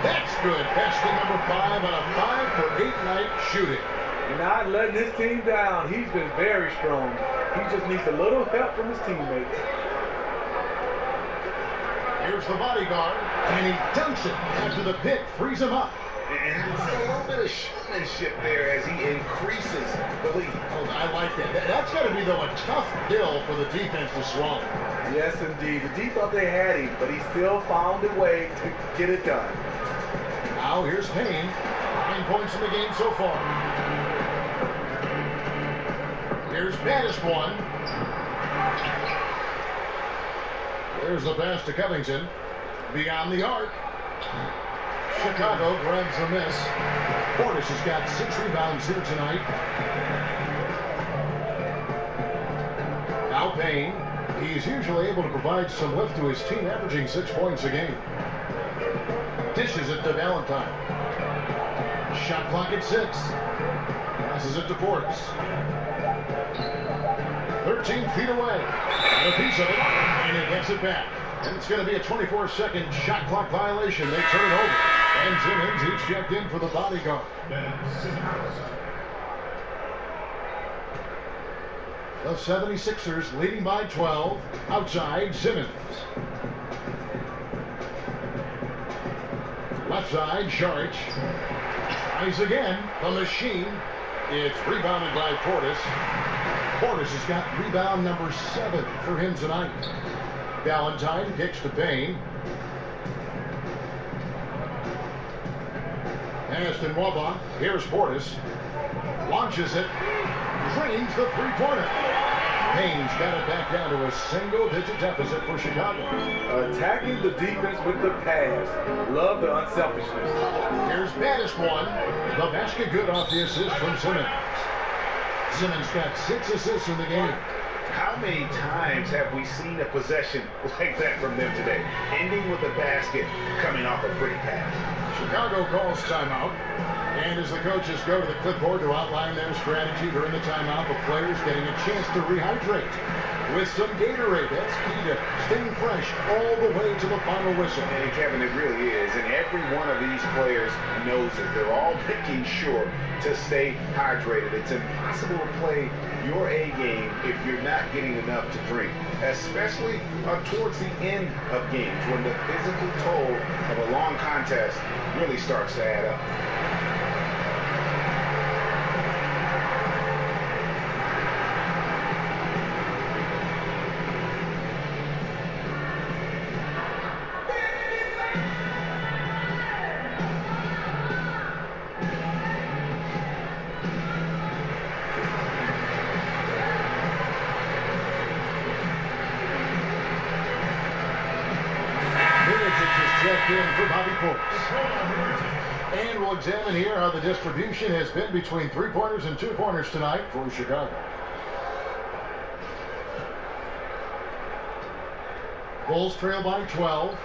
That's good. Basket number 5 on a 5-for-8 night shooting. Not letting his team down. He's been very strong. He just needs a little help from his teammates. Here's the bodyguard, and he dunks it after the pick frees him up. And there's a little bit of showmanship there as he increases the lead. Oh, I like that. That's got to be, though, a tough pill for the defense to swallow. Yes, indeed. The D thought they had him, but he still found a way to get it done. Now here's Payne. 9 points in the game so far. Here's baddest one. There's the pass to Covington. Beyond the arc. Chicago grabs the miss. Portis has got 6 rebounds here tonight. Now Payne. He's usually able to provide some lift to his team, averaging 6 points a game. Dishes it to Valentine. Shot clock at 6. Passes it to Portis. 13 feet away. Got a piece of it, and he gets it back. And it's going to be a 24-second shot clock violation. They turn it over. And Simmons, he's checked in for the bodyguard. The 76ers leading by 12. Outside, Simmons. Left side, Sharich. Tries again. The machine. It's rebounded by Portis. Portis has got rebound number 7 for him tonight. Valentine kicks to Payne. Aston Wabba. Here's Portis. Launches it. Drains the three-pointer. Payne's got it back down to a single-digit deficit for Chicago. Attacking the defense with the pass. Love the unselfishness. Here's baddest one. The basket good off the assist from Simmons. Simmons got 6 assists in the game. How many times have we seen a possession like that from them today? Ending with a basket, coming off a pretty pass. Chicago calls timeout. And as the coaches go to the clipboard to outline their strategy during the timeout, the players getting a chance to rehydrate with some Gatorade. That's key to staying fresh all the way to the final whistle. And Kevin, it really is. And every one of these players knows it. They're all making sure to stay hydrated. It's impossible to play your A game if you're not getting enough to drink, especially towards the end of games when the physical toll of a long contest really starts to add up. Checked in for Bobby Portis. And we'll examine here how the distribution has been between 3-pointers and 2-pointers tonight for Chicago. Bulls trail by 12.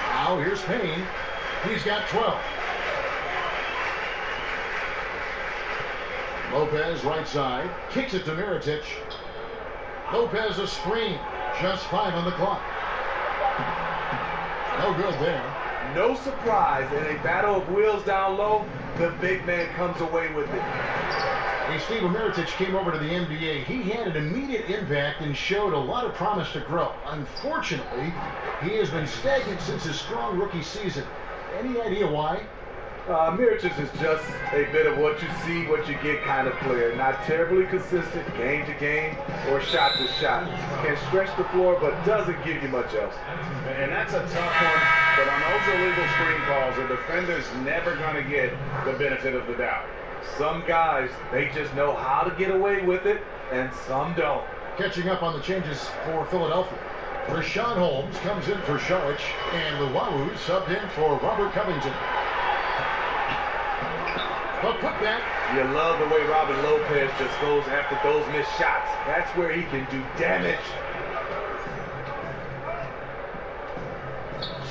Now here's Payne. He's got 12. Lopez right side. Kicks it to Mirotic. Lopez a screen. Just 5 on the clock. No good there. No surprise. In a battle of wheels down low, the big man comes away with it. Hey, Steve Mirotic came over to the NBA. He had an immediate impact and showed a lot of promise to grow. Unfortunately, he has been stagnant since his strong rookie season. Any idea why? Miritich is just a bit of what you see, what you get kind of player. Not terribly consistent game to game or shot to shot. Can stretch the floor, but doesn't give you much else. And that's a tough one, but on those illegal screen calls, the defender's never going to get the benefit of the doubt. Some guys, they just know how to get away with it, and some don't. Catching up on the changes for Philadelphia. Rashawn Holmes comes in for Sharich, and Luwawu subbed in for Robert Covington. But put back. You love the way Robin Lopez just goes after those missed shots. That's where he can do damage.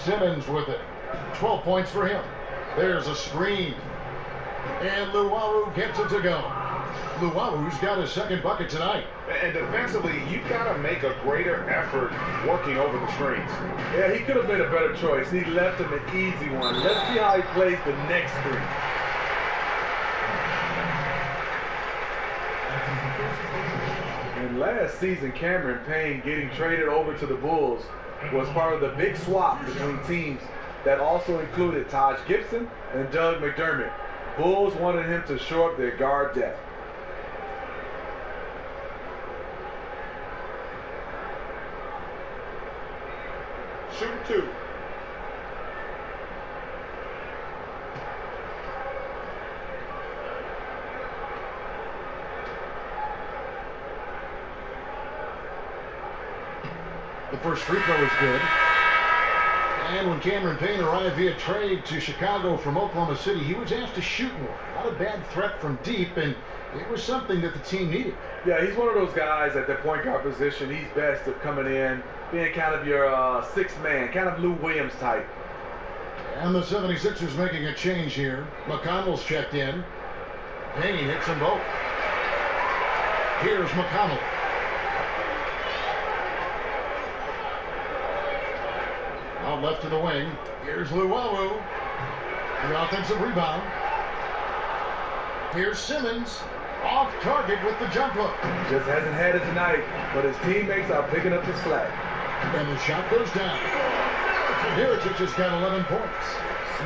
Simmons with it. 12 points for him. There's a screen. And Luwawu gets it to go. Luwawu's got his second bucket tonight. And defensively, you've got to make a greater effort working over the screens. Yeah, he could have made a better choice. He left him an easy one. Let's see how he plays the next three. And last season, Cameron Payne getting traded over to the Bulls was part of the big swap between teams that also included Taj Gibson and Doug McDermott. Bulls wanted him to shore up their guard depth. Shoot two. The first free throw is good. And when Cameron Payne arrived via trade to Chicago from Oklahoma City, he was asked to shoot more. Not a bad threat from deep, and it was something that the team needed. Yeah, he's one of those guys at the point guard position. He's best at coming in, being kind of your sixth man, kind of Lou Williams type. And the 76ers making a change here. McConnell's checked in. Payne hits them both. Here's McConnell. Out left to the wing. Here's Luwawu. The offensive rebound. Here's Simmons. Off target with the jump hook. Just hasn't had it tonight, but his teammates are picking up the slack. And the shot goes down. Miritich has got 11 points.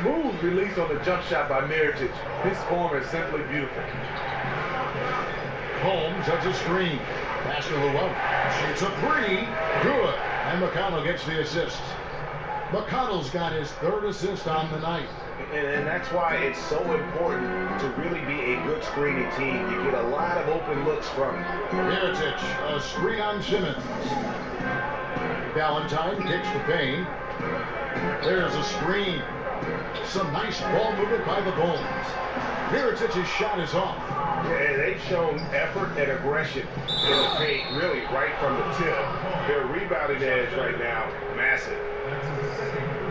Smooth release on the jump shot by Miritich. His form is simply beautiful. Holmes has a screen. Pass to Luwawu. Shoots a three. Good. And McConnell gets the assist. McConnell's got his third assist on the night. And that's why it's so important to really be a good screening team. You get a lot of open looks from it. Miritich, a screen on Simmons. Valentine kicks to Payne. There's a screen. Some nice ball movement by the Bulls. Miritich's shot is off. Yeah, they've shown effort and aggression in the paint, really right from the tip. Their rebounding edge right now, massive.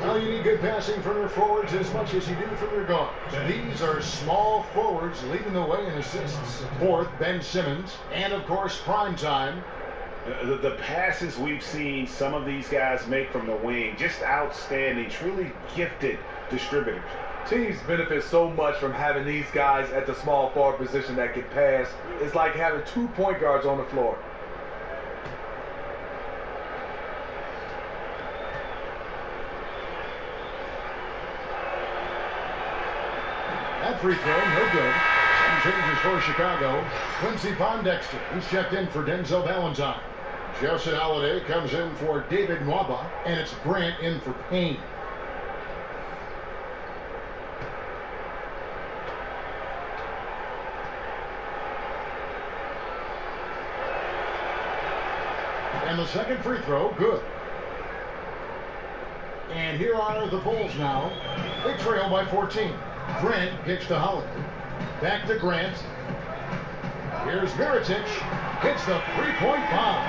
Well, you need good passing from your forwards as much as you do from your guards. These are small forwards leading the way in assists. Fourth, Ben Simmons, and of course, prime time. The passes we've seen some of these guys make from the wing, just outstanding, truly gifted distributors. Teams benefit so much from having these guys at the small forward position that can pass. It's like having 2 point guards on the floor. That free throw, no good. Some changes for Chicago. Quincy Pondexter, he's checked in for Denzel Valentine. Justin Holiday comes in for David Nwaba, and it's Grant in for Payne. And the second free throw, good. And here are the Bulls now. They trail by 14. Grant kicks to Holiday. Back to Grant. Here's Miritich. Hits the three-point bomb.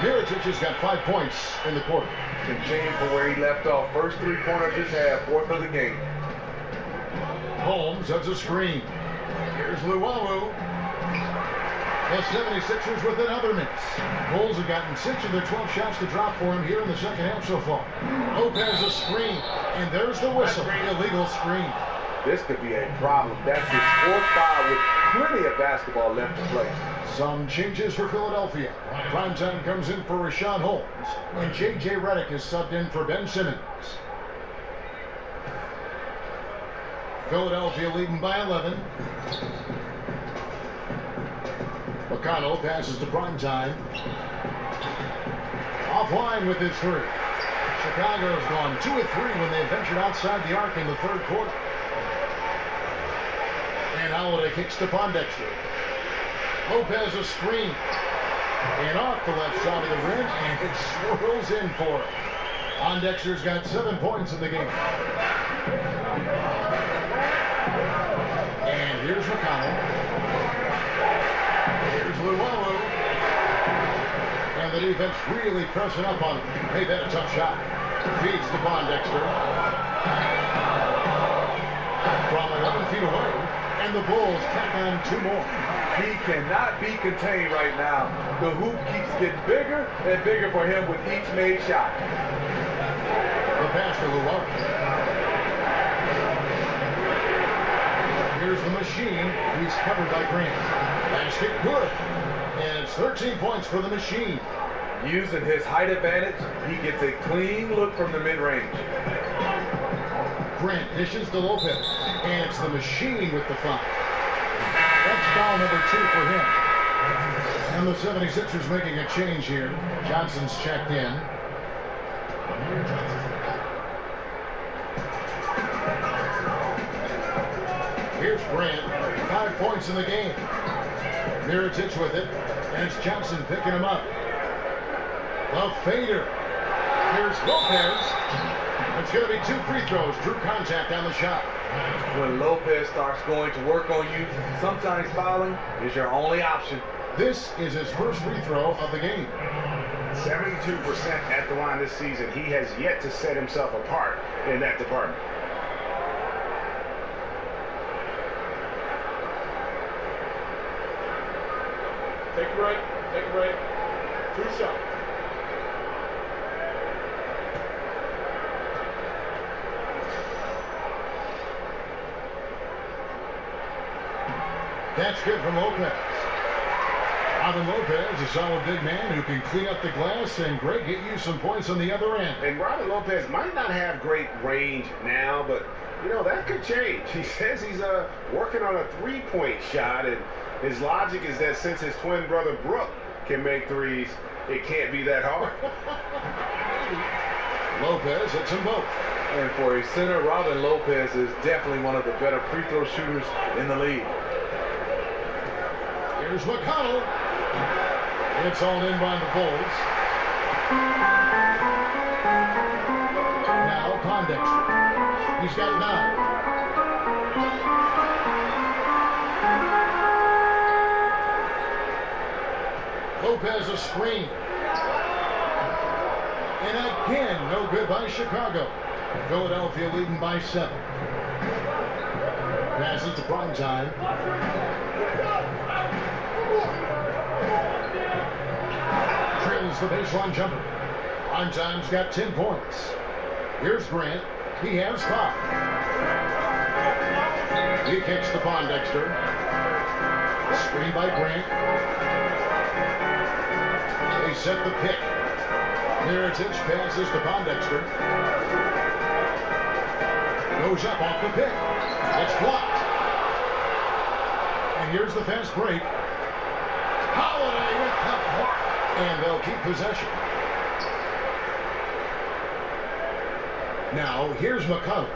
Miritich has got 5 points in the quarter. Continuing from where he left off. First three-pointer of this half, fourth of the game. Holmes has a screen. Here's Luwawu. The 76ers with another miss. Bulls have gotten 6 of their 12 shots to drop for him here in the second half so far. Lopez a screen, and there's the whistle. Illegal screen. This could be a problem. That's his fourth foul with plenty of basketball left to play. Some changes for Philadelphia. Primetime comes in for Rashawn Holmes, and J.J. Redick is subbed in for Ben Simmons. Philadelphia leading by 11. McConnell passes to Primetime. Offline with his three. Chicago's gone 2 of 3 when they ventured outside the arc in the third quarter. And Holiday kicks to Pondexter. Lopez a screen. And off the left side of the rim, and it swirls in for him. Pondexter's got 7 points in the game. And here's McConnell. Here's Luwawu. And the defense really pressing up on him. Made that a tough shot. Feeds to Pondexter. From 11 feet away. And the Bulls tack on 2 more. He cannot be contained right now. The hoop keeps getting bigger and bigger for him with each made shot. The pass to Luwawu. Here's the machine. He's covered by Grant. Basket good. And it's 13 points for the machine. Using his height advantage, he gets a clean look from the mid-range. Grant dishes to Lopez. And it's the machine with the foul. That's foul number 2 for him. And the 76ers making a change here. Johnson's checked in. Here's Grant. 5 points in the game. Mirotic with it. And it's Johnson picking him up. The fader. Here's Lopez. It's going to be 2 free throws. Drew contact on the shot. When Lopez starts going to work on you, sometimes fouling is your only option. This is his first free throw of the game. 72% at the line this season. He has yet to set himself apart in that department. Take it right. Take it right. 2 shots. That's good from Lopez. Robin Lopez, a solid big man who can clean up the glass and Greg get you some points on the other end. And Robin Lopez might not have great range now, but you know that could change. He says he's working on a 3-point shot, and his logic is that since his twin brother Brooke can make threes, it can't be that hard. Lopez hits them both. And for a center, Robin Lopez is definitely one of the better free throw shooters in the league. Here's McConnell. It's all in by the Bulls. Now Pondexter. He's got 9. Lopez a screen. And again, no good by Chicago. Philadelphia leading by 7. Passes to Primetime. Trails the baseline jumper. Primetime's got 10 points. Here's Grant. He has 5. He kicks to Pondexter. Screen by Grant. They set the pick. Mirotic passes to Pondexter. Goes up off the pick. It's blocked. And here's the fast break. Holiday with the block. And they'll keep possession. Now, here's McConnell.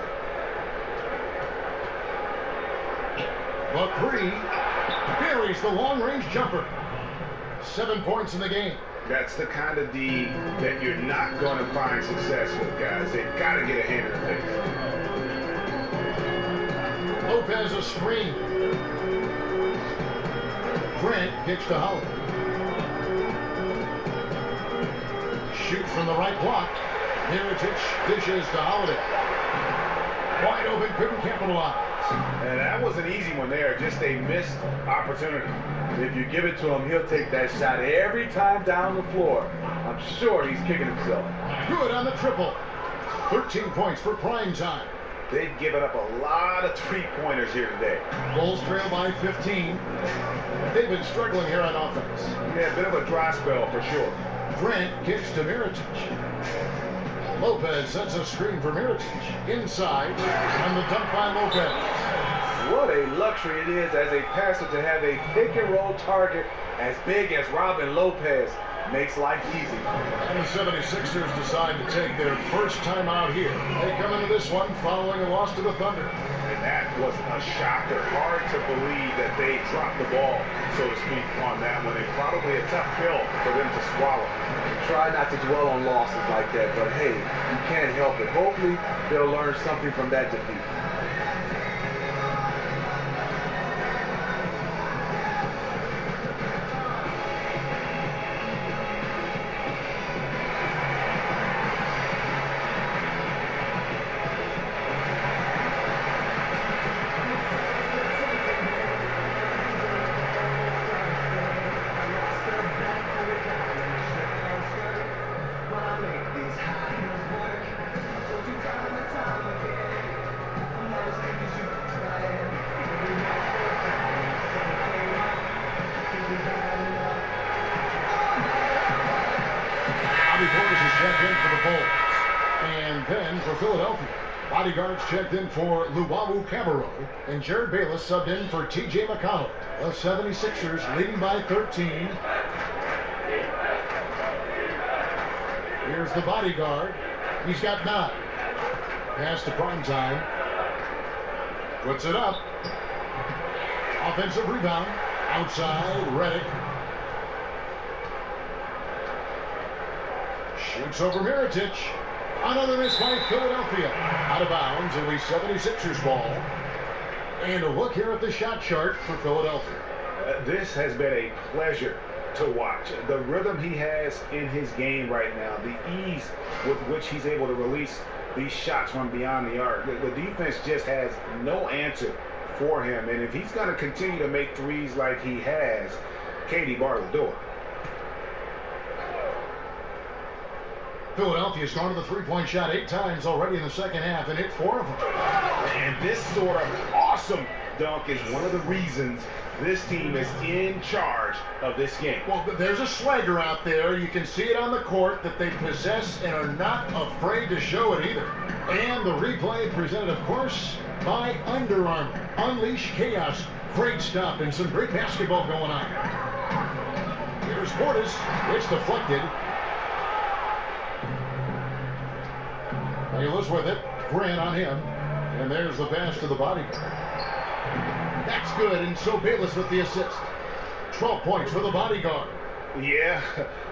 The 3 buries the long-range jumper. 7 points in the game. That's the kind of D that you're not going to find success with, guys. They've got to get a hand in the face. Lopez a screen. Grant kicks to Holiday. Shoot from the right block. Mirotic dishes to Holiday. Wide open, couldn't capitalize. And that was an easy one there, just a missed opportunity. If you give it to him, he'll take that shot every time down the floor. I'm sure he's kicking himself. Good on the triple. 13 points for Primetime. They've given up a lot of 3-pointers here today. Bulls trail by 15. They've been struggling here on offense. Yeah, a bit of a dry spell for sure. Grant kicks to Mirotic. Lopez sets a screen for Miritich. Inside, and the dunk by Lopez. What a luxury it is as a passer to have a pick-and-roll target as big as Robin Lopez. Makes life easy. And the 76ers decide to take their first time out here. They come into this one following a loss to the Thunder. And that was a shocker. Hard to believe that they dropped the ball, so to speak, on that one. And probably a tough pill for them to swallow. Try not to dwell on losses like that, but hey, you can't help it. Hopefully, they'll learn something from that defeat. Bodyguards checked in for Luwawu Camaro, and Jared Bayless subbed in for T.J. McConnell. The 76ers leading by 13. Here's the bodyguard. He's got 9. Pass to Primetime. Puts it up. Offensive rebound. Outside, Redick. Shoots over Miritich. Another miss by Philadelphia. Out of bounds, it'll be 76ers ball. And a look here at the shot chart for Philadelphia. This has been a pleasure to watch. The rhythm he has in his game right now, the ease with which he's able to release these shots from beyond the arc. The defense just has no answer for him. And if he's going to continue to make threes like he has, Katie bar the door. Philadelphia's gone to the three-point shot 8 times already in the second half and hit 4 of them. And this sort of awesome dunk is one of the reasons this team is in charge of this game. Well, there's a swagger out there. You can see it on the court that they possess and are not afraid to show it either. And the replay presented, of course, by Under Armour. Unleash chaos. Great stop and some great basketball going on. Here's Portis. It's deflected. Bayless with it. Grant on him. And there's the pass to the bodyguard. That's good, and so Bayless with the assist. 12 points for the bodyguard. Yeah,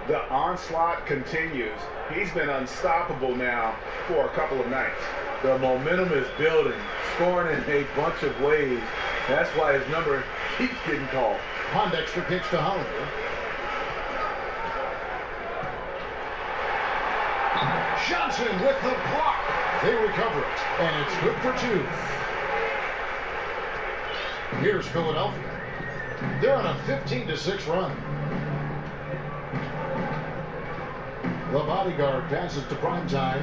the onslaught continues. He's been unstoppable now for a couple of nights. The momentum is building, scoring in a bunch of ways. That's why his number keeps getting called. Pondexter kicks to Hollander. Johnson with the block. They recover it, and it's good for 2. Here's Philadelphia. They're on a 15-6 run. The bodyguard passes to Primetime.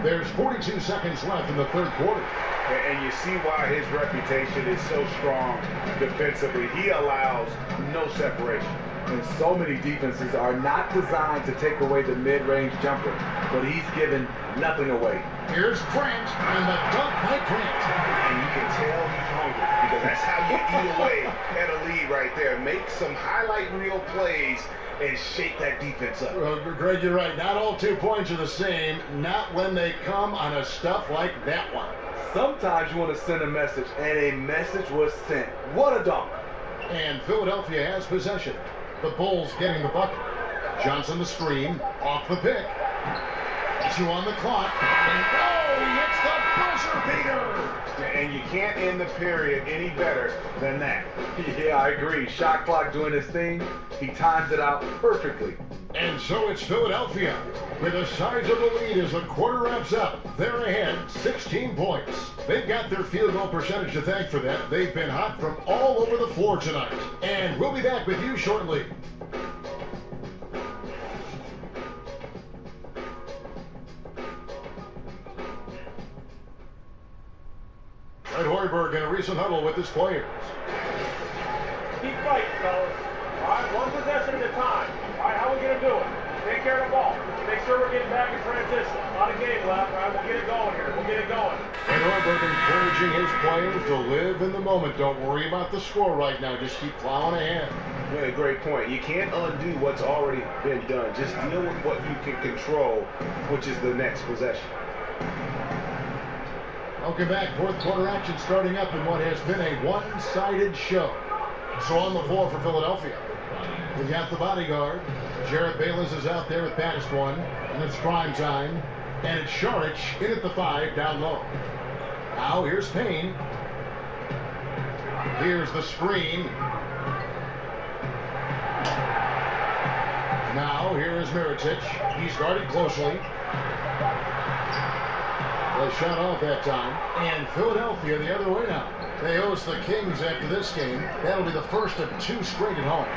There's 42 seconds left in the third quarter. And you see why his reputation is so strong defensively. He allows no separation. And so many defenses are not designed to take away the mid-range jumper, but he's given nothing away. Here's Grant, and the dunk by Grant. And you can tell he's hungry, because that's how you eat away at a lead right there. Make some highlight reel plays and shake that defense up. Well, Greg, you're right. Not all 2 points are the same. Not when they come on a stuff like that one. Sometimes you want to send a message, and a message was sent. What a dunk. And Philadelphia has possession. The Bulls getting the bucket. Johnson the screen, off the pick. 2 on the clock. And oh, he hits the buzzer beater. And you can't end the period any better than that. Yeah, I agree. Shot clock doing his thing. He times it out perfectly. And so it's Philadelphia with a sizable lead as the quarter wraps up. They're ahead, 16 points. They've got their field goal percentage to thank for that. They've been hot from all over the floor tonight. And we'll be back with you shortly. Fred Hoiberg in a recent huddle with his players. Keep fighting, fellas. All right, one possession at a time. All right, how are we going take care of the ball. Make sure we're getting back in transition. A lot of game left. All right, we'll get it going here. We'll get it going. And Orberg encouraging his players to live in the moment. Don't worry about the score right now. Just keep plowing ahead. Yeah, great point. You can't undo what's already been done. Just deal with what you can control, which is the next possession. Welcome back. Fourth quarter action starting up in what has been a one-sided show. So on the floor for Philadelphia, we got the bodyguard. Jarrett Bayless is out there with baddest one, and it's prime time. And it's Sharich in at the 5 down low. Now here's Payne. Here's the screen. Now here is Mirotic. He's guarded closely. The shot off that time. And Philadelphia the other way now. They host the Kings after this game. That'll be the first of 2 straight at home.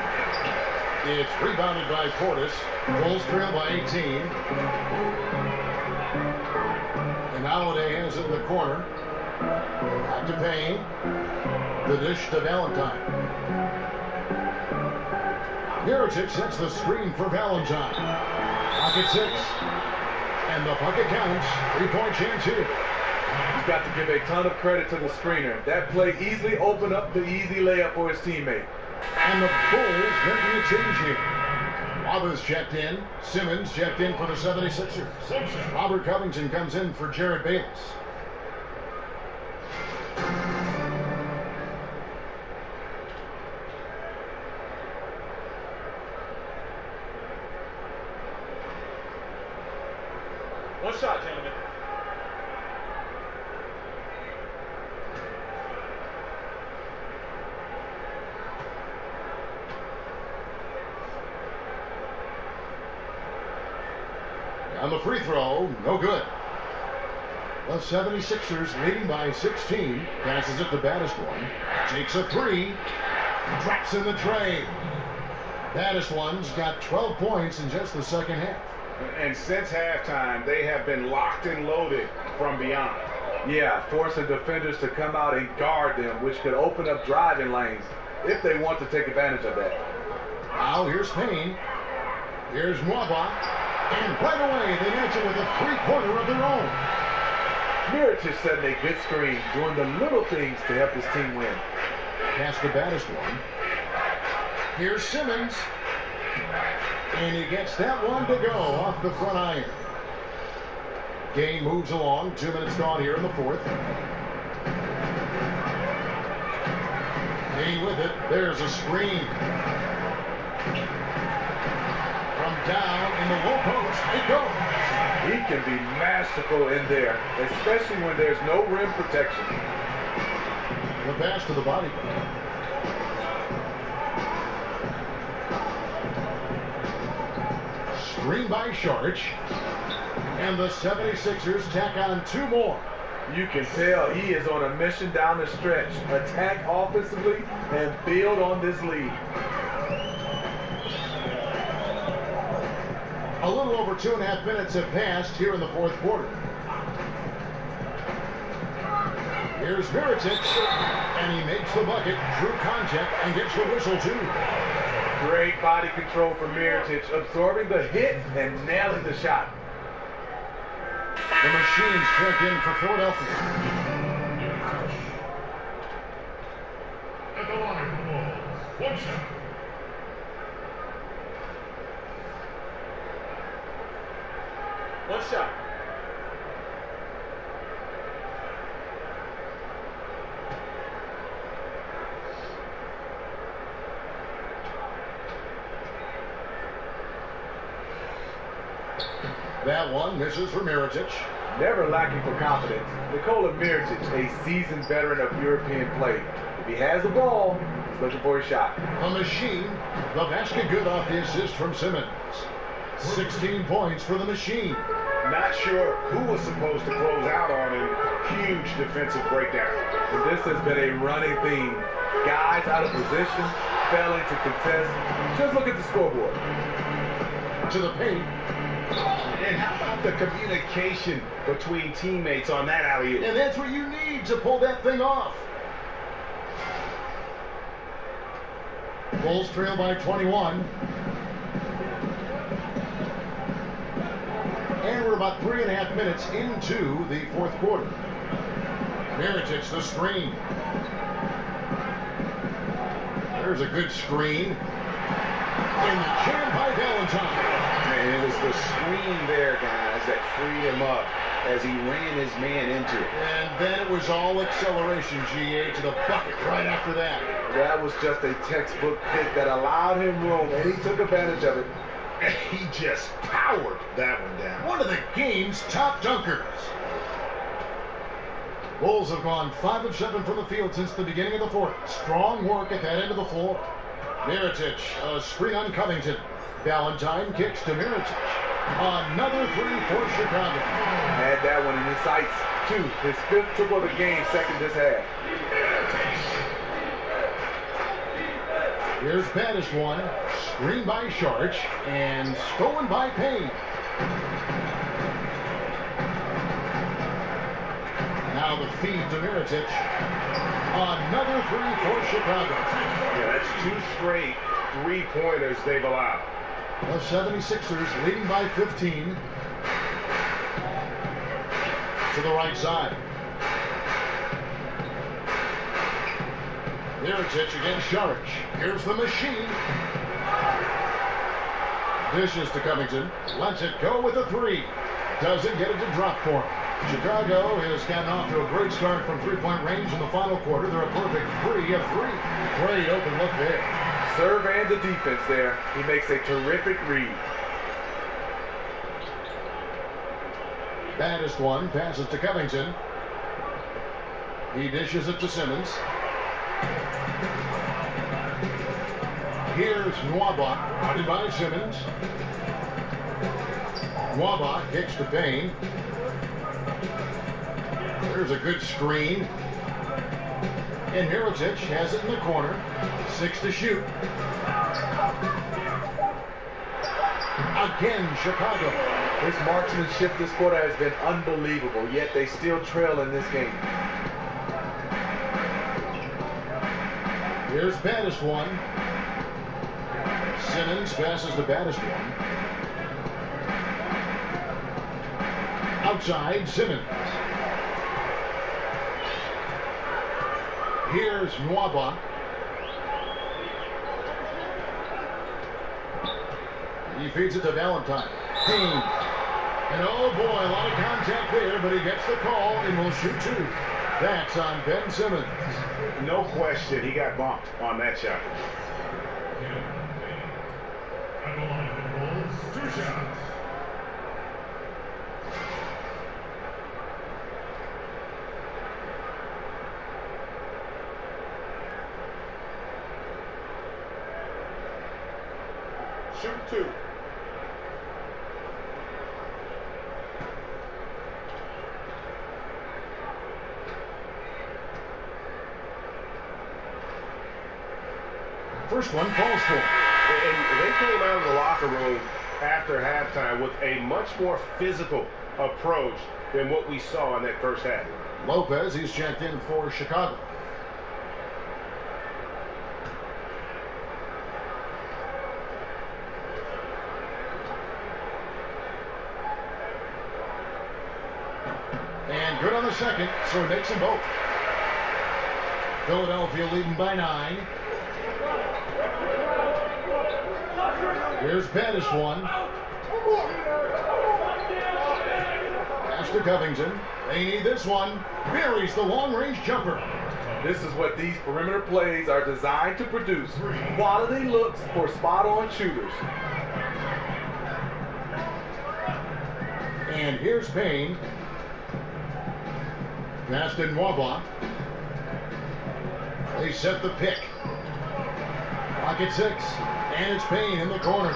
It's rebounded by Portis. Bulls trail by 18. And Holiday has it in the corner. Back to Payne. The dish to Valentine. Mirotic sets the screen for Valentine. Pocket 6. And the bucket counts. 3-point chance here. He's got to give a ton of credit to the screener. That play easily opened up the easy layup for his teammate. And the Bulls making a change here. Waba's checked in. Simmons checked in for the 76ers. Robert Covington comes in for Jarrett Bayless. One shot, gentlemen. On the free throw, no good. The 76ers leading by 16. Passes it to baddest one. Takes a 3. Drops in the tray. Baddest one's got 12 points in just the second half. And since halftime, they have been locked and loaded from beyond. Yeah, forcing defenders to come out and guard them, which could open up driving lanes if they want to take advantage of that. Now here's Payne. Here's Mwaba. And right away, they match it with a three-pointer of their own. Mirotic setting a good screen, doing the little things to help his team win. Pass the baddest one. Here's Simmons. And he gets that one to go off the front iron. Game moves along. 2 minutes gone here in the fourth. Payne with it. There's a screen. From down in the low post, it goes. He can be masterful in there, especially when there's no rim protection. The pass to the body. Screen by Sharich. And the 76ers tack on 2 more. You can tell he is on a mission down the stretch. Attack offensively and build on this lead. A little over 2.5 minutes have passed here in the fourth quarter. Here's Mirotic, and he makes the bucket through contact and gets the whistle too. Great body control from Mirotic, absorbing the hit and nailing the shot. The Machines check in for Philadelphia. At the line, one shot. One shot. That one misses for Mirotic. Never lacking for confidence, Nikola Mirotic, a seasoned veteran of European play. If he has the ball, he's looking for a shot. A Machine, the basket good off the assist from Simmons. 16 points for the Machine. Not sure who was supposed to close out on him. Huge defensive breakdown. And this has been a running theme. Guys out of position, failing to contest. Just look at the scoreboard. To the paint. And how about the communication between teammates on that alley-oop? And that's what you need to pull that thing off. Bulls trail by 21. And we're about 3.5 minutes into the fourth quarter. Mirotic, the screen. There's a good screen. And the jam by Valentine. And it was the screen there, guys, that freed him up as he ran his man into it. And then it was all acceleration, GA, to the bucket right after that. That was just a textbook pick that allowed him room, and he took advantage of it. And he just powered that one down. One of the game's top dunkers. Bulls have gone 5 of 7 from the field since the beginning of the fourth. Strong work at that end of the floor. Mirotic, a screen on Covington. Valentine kicks to Mirotic. Another three for Chicago. Had that one in his sights, too. His 5th triple of the game, second this half. Here's Baddest one. Screen by Sharch and stolen by Payne. Now the feed to Mirotic. Another three for Chicago. Yeah, that's 2 straight 3-pointers they've allowed. The 76ers leading by 15. To the right side. Mirotic against Sharch. Here's the machine. Dishes to Covington. Lets it go with a 3. Doesn't get it to drop for him. Chicago has gotten off to a great start from 3-point range in the final quarter. They're a perfect 3 of 3. Great open look there. Serve and the defense there. He makes a terrific read. Baddest one passes to Covington. He dishes it to Simmons. Here's Nwaba, guarded by Simmons. Nwaba kicks to Payne. There's a good screen. And Mirotic has it in the corner. 6 to shoot. Again, Chicago. His marksmanship this quarter has been unbelievable, yet they still trail in this game. Here's Baddest one. Simmons passes the Baddest one. Outside, Simmons. Here's Nwaba. He feeds it to Valentine. Payne. And oh boy, a lot of contact there, but he gets the call and will shoot 2. That's on Ben Simmons. No question, he got bumped on that shot. At the line of the Bulls, 2 shots. Shoot 2. First one falls for him. And they came out of the locker room after halftime with a much more physical approach than what we saw in that first half. Lopez, he's checked in for Chicago. And good on the second, so he makes them both. Philadelphia leading by 9. Here's Baddest one. Pass to Covington. They need this one. Buries the long-range jumper. This is what these perimeter plays are designed to produce. Quality looks for spot-on shooters. And here's Payne. Pass to Nwaba. They set the pick. Pocket 6. And it's Payne in the corner.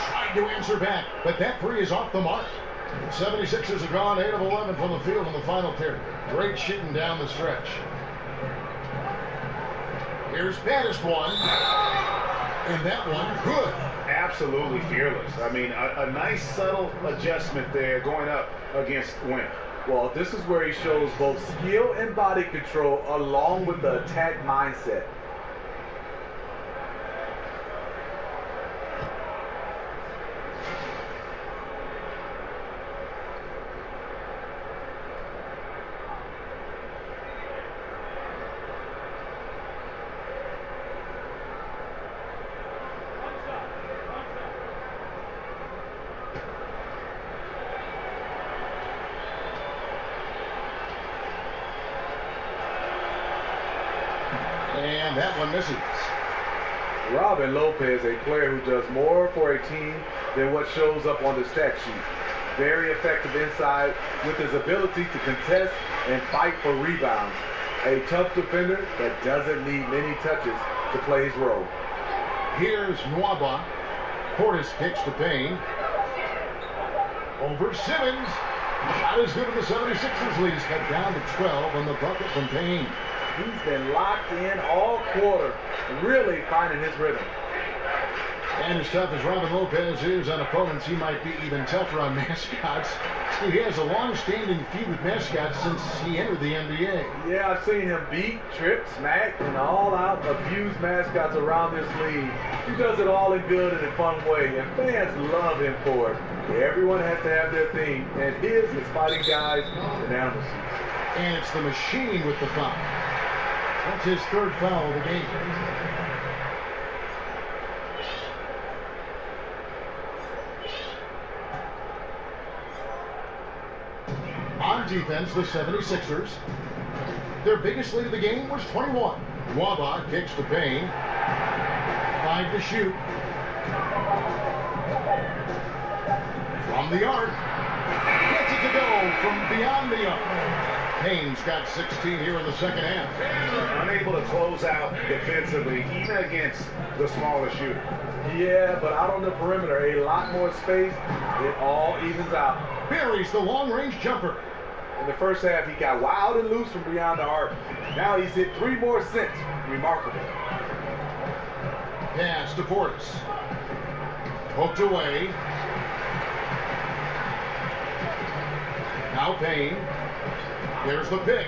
Trying to answer back, but that 3 is off the mark. 76ers have gone 8 of 11 from the field in the final period. Great shooting down the stretch. Here's Baddest one. And that one, good. Absolutely fearless. I mean, a nice subtle adjustment there going up against Wynn. Well, this is where he shows both skill and body control along with the attack mindset. that one misses. Robin Lopez, a player who does more for a team than what shows up on the stat sheet. Very effective inside with his ability to contest and fight for rebounds. A tough defender that doesn't need many touches to play his role. Here's Nwaba. Portis kicks to Payne. Over Simmons. Shot is good and the 76ers lead. Cut down to 12 on the bucket from Payne. He's been locked in all quarter, really finding his rhythm. And as tough as Robin Lopez is on opponents, he might be even tougher on mascots. He has a long-standing feud with mascots since he entered the NBA. Yeah, I've seen him beat, trip, smack, and all-out abuse mascots around this league. He does it all in good and a fun way, and fans love him for it. Everyone has to have their thing, and his is fighting guys and animals. And it's the machine with the foul. That's his third foul of the game. On defense, the 76ers. Their biggest lead of the game was 21. Nwaba kicks to Payne. 5 to shoot. From the arc. Gets it to go from beyond the arc. Payne's got 16 here in the second half. Unable to close out defensively, even against the smaller shooter. Yeah, but out on the perimeter, a lot more space. It all evens out. Buries the long-range jumper. In the first half, he got wild and loose from beyond the arc. Now he's hit 3 more since. Remarkable. Pass to Portis. Poked away. Now Payne. There's the pick.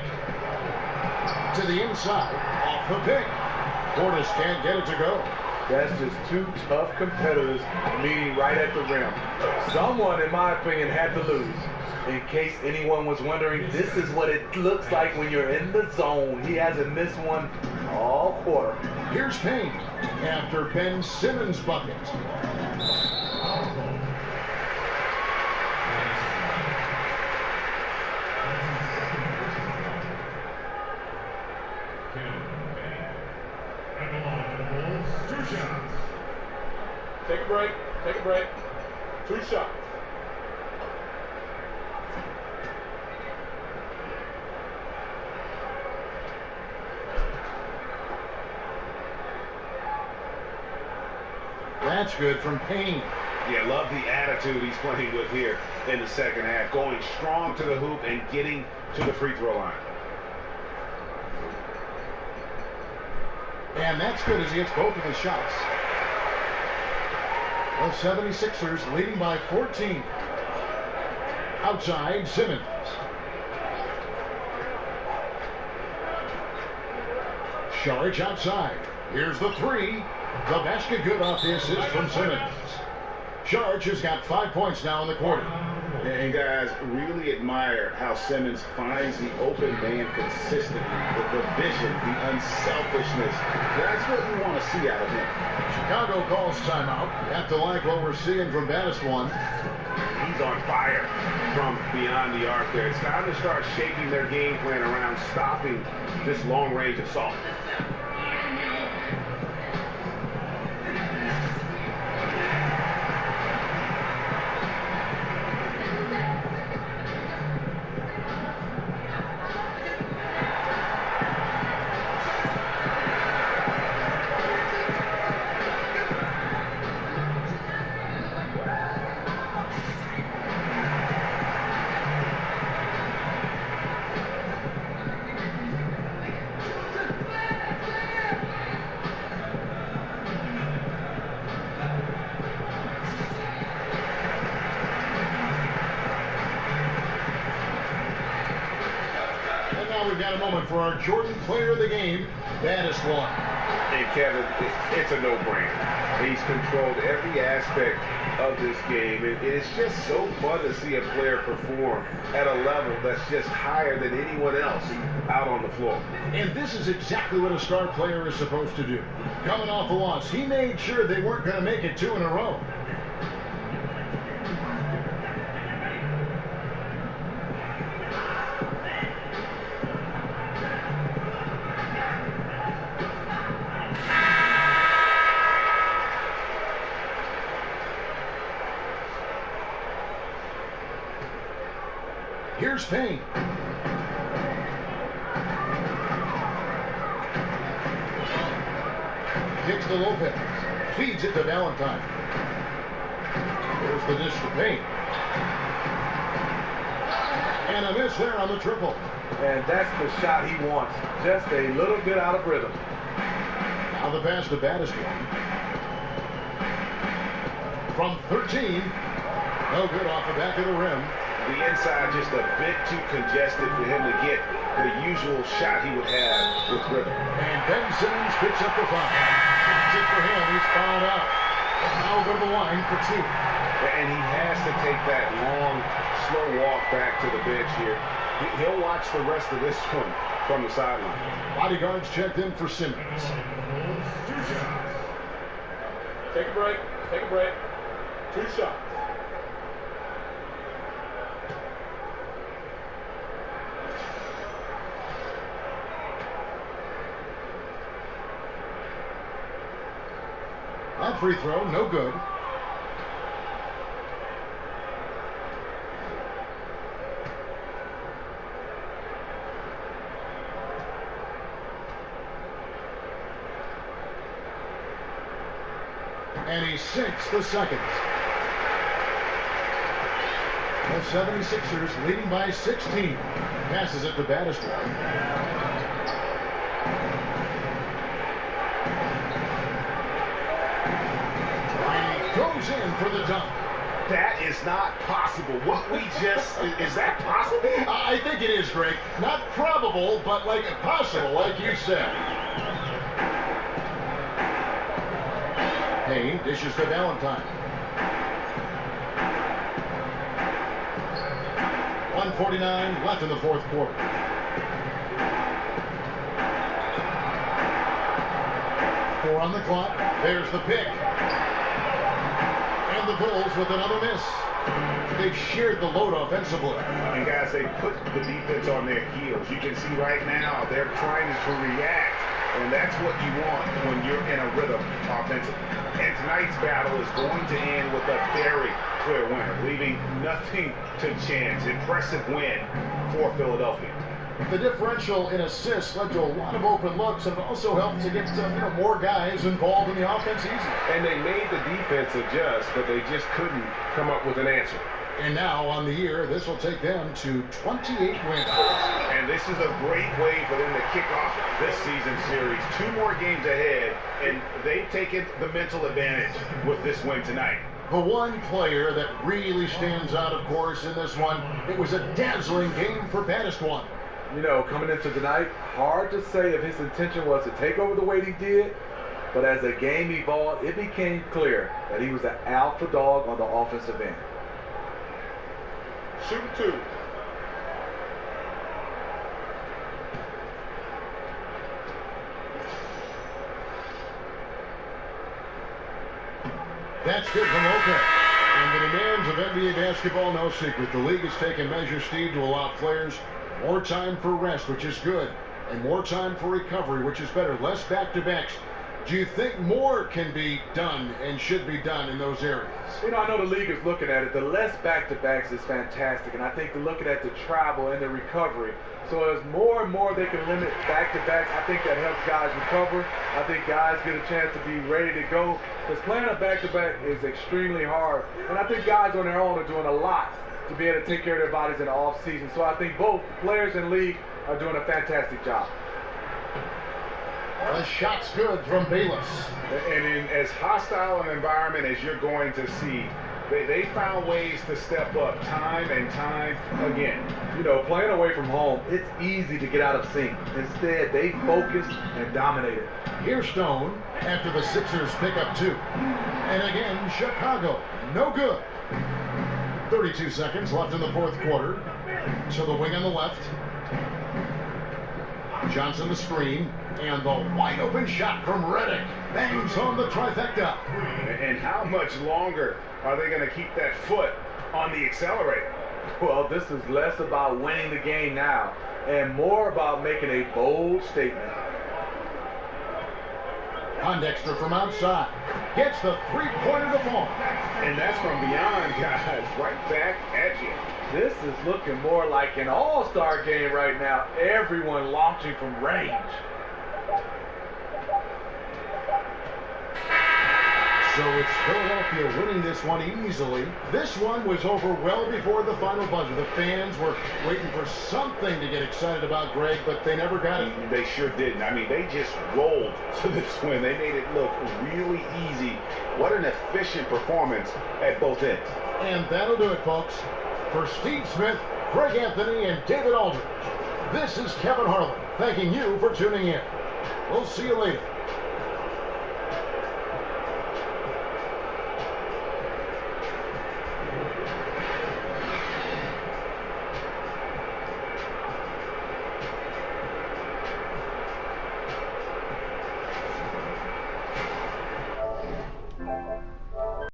To the inside. Off the pick. Portis can't get it to go. That's just 2 tough competitors meeting right at the rim. Someone, in my opinion, had to lose. In case anyone was wondering, this is what it looks like when you're in the zone. He hasn't missed one all quarter. Here's Payne after Ben Simmons' bucket. Take a break. Take a break. 2 shots. That's good from Payne. Yeah, love the attitude he's playing with here in the second half. Going strong to the hoop and getting to the free throw line. And that's good as he hits both of his shots. The 76ers leading by 14. Outside, Simmons. Sharge outside. Here's the 3. The basket good off the assist from Simmons. Sharge has got 5 points now in the quarter. And guys, really admire how Simmons finds the open man consistently. The vision, the unselfishness. That's what we want to see out of him. Chicago calls timeout. Have to like what we're seeing from Baddest One. He's on fire from beyond the arc there. It's time to start shaping their game plan around stopping this long-range assault. We've got a moment for our Jordan Player of the Game, Baddest One. And Kevin, it's a no-brainer. He's controlled every aspect of this game, and it's just so fun to see a player perform at a level that's just higher than anyone else out on the floor. And this is exactly what a star player is supposed to do. Coming off a loss, he made sure they weren't going to make it 2 in a row. Here's Payne. Kicks to Lopez. Feeds it to Valentine. There's the dish to Payne. And a miss there on the triple. And that's the shot he wants. Just a little bit out of rhythm. Now the pass to Battiston. From 13. No good off the back of the rim. The inside just a bit too congested for him to get the usual shot he would have with rhythm. And Ben Simmons picks up the foul. That's it for him. He's fouled out. Now over to the line for 2. And he has to take that long, slow walk back to the bench here. He'll watch the rest of this one from the sideline. Bodyguards checked in for Simmons. Take a break. Take a break. 2 shots. That free throw, no good. And he sinks the second. The 76ers leading by 16. Passes it to Battiston. Goes in for the dunk. That is not possible. What we just, is that possible? I think it is, Greg. Not probable, but like possible, like you said. Payne dishes to Valentine. 1:49 left in the fourth quarter. Four on the clock. There's the pick. And the Bulls with another miss. They've shared the load offensively. And guys, they put the defense on their heels. You can see right now they're trying to react. And that's what you want when you're in a rhythm offensively. And tonight's battle is going to end with a very clear winner, leaving nothing to chance. Impressive win for Philadelphia. The differential in assists led to a lot of open looks and also helped to get more guys involved in the offense easy. And they made the defense adjust, but they just couldn't come up with an answer. And now on the year, this will take them to 28 wins. And this is a great way for them to kick off this season series. 2 more games ahead, and they've taken the mental advantage with this win tonight. The one player that really stands out, of course, in this one, it was a dazzling game for Battiston. You know, coming into tonight, hard to say if his intention was to take over the way he did, but as the game evolved, it became clear that he was the alpha dog on the offensive end. Shoot 2. That's good from Lopez. And the demands of NBA basketball, no secret. The league has taken measures, Steve, to allow players more time for rest, which is good, and more time for recovery, which is better. Less back-to-backs. Do you think more can be done and should be done in those areas? You know, I know the league is looking at it. The less back-to-backs is fantastic, and I think they're looking at the travel and the recovery. So as more and more they can limit back-to-backs, I think that helps guys recover. I think guys get a chance to be ready to go. Because playing a back-to-back is extremely hard. And I think guys on their own are doing a lot to be able to take care of their bodies in the off-season. So I think both players and league are doing a fantastic job. The shot's good from Bayless. And in as hostile an environment as you're going to see, they found ways to step up time and time again. You know, playing away from home, it's easy to get out of sync. Instead, they focused and dominated. Here's Stone after the Sixers pick up 2. And again, Chicago, no good. 32 seconds left in the fourth quarter. So the wing on the left. Johnson the screen. And the wide open shot from Redick. Bangs on the trifecta. And how much longer are they going to keep that foot on the accelerator? Well, this is less about winning the game now and more about making a bold statement. Pondexter from outside gets the three-pointer to fall. And that's from beyond, guys. Right back at you. This is looking more like an all-star game right now. Everyone launching from range. So it's Philadelphia winning this one easily. This one was over well before the final buzzer. The fans were waiting for something to get excited about, Greg, but they never got it. They sure didn't. I mean, they just rolled to this win. They made it look really easy. What an efficient performance at both ends. And that'll do it, folks. For Steve Smith, Greg Anthony, and David Aldridge, this is Kevin Harlan thanking you for tuning in. We'll see you later.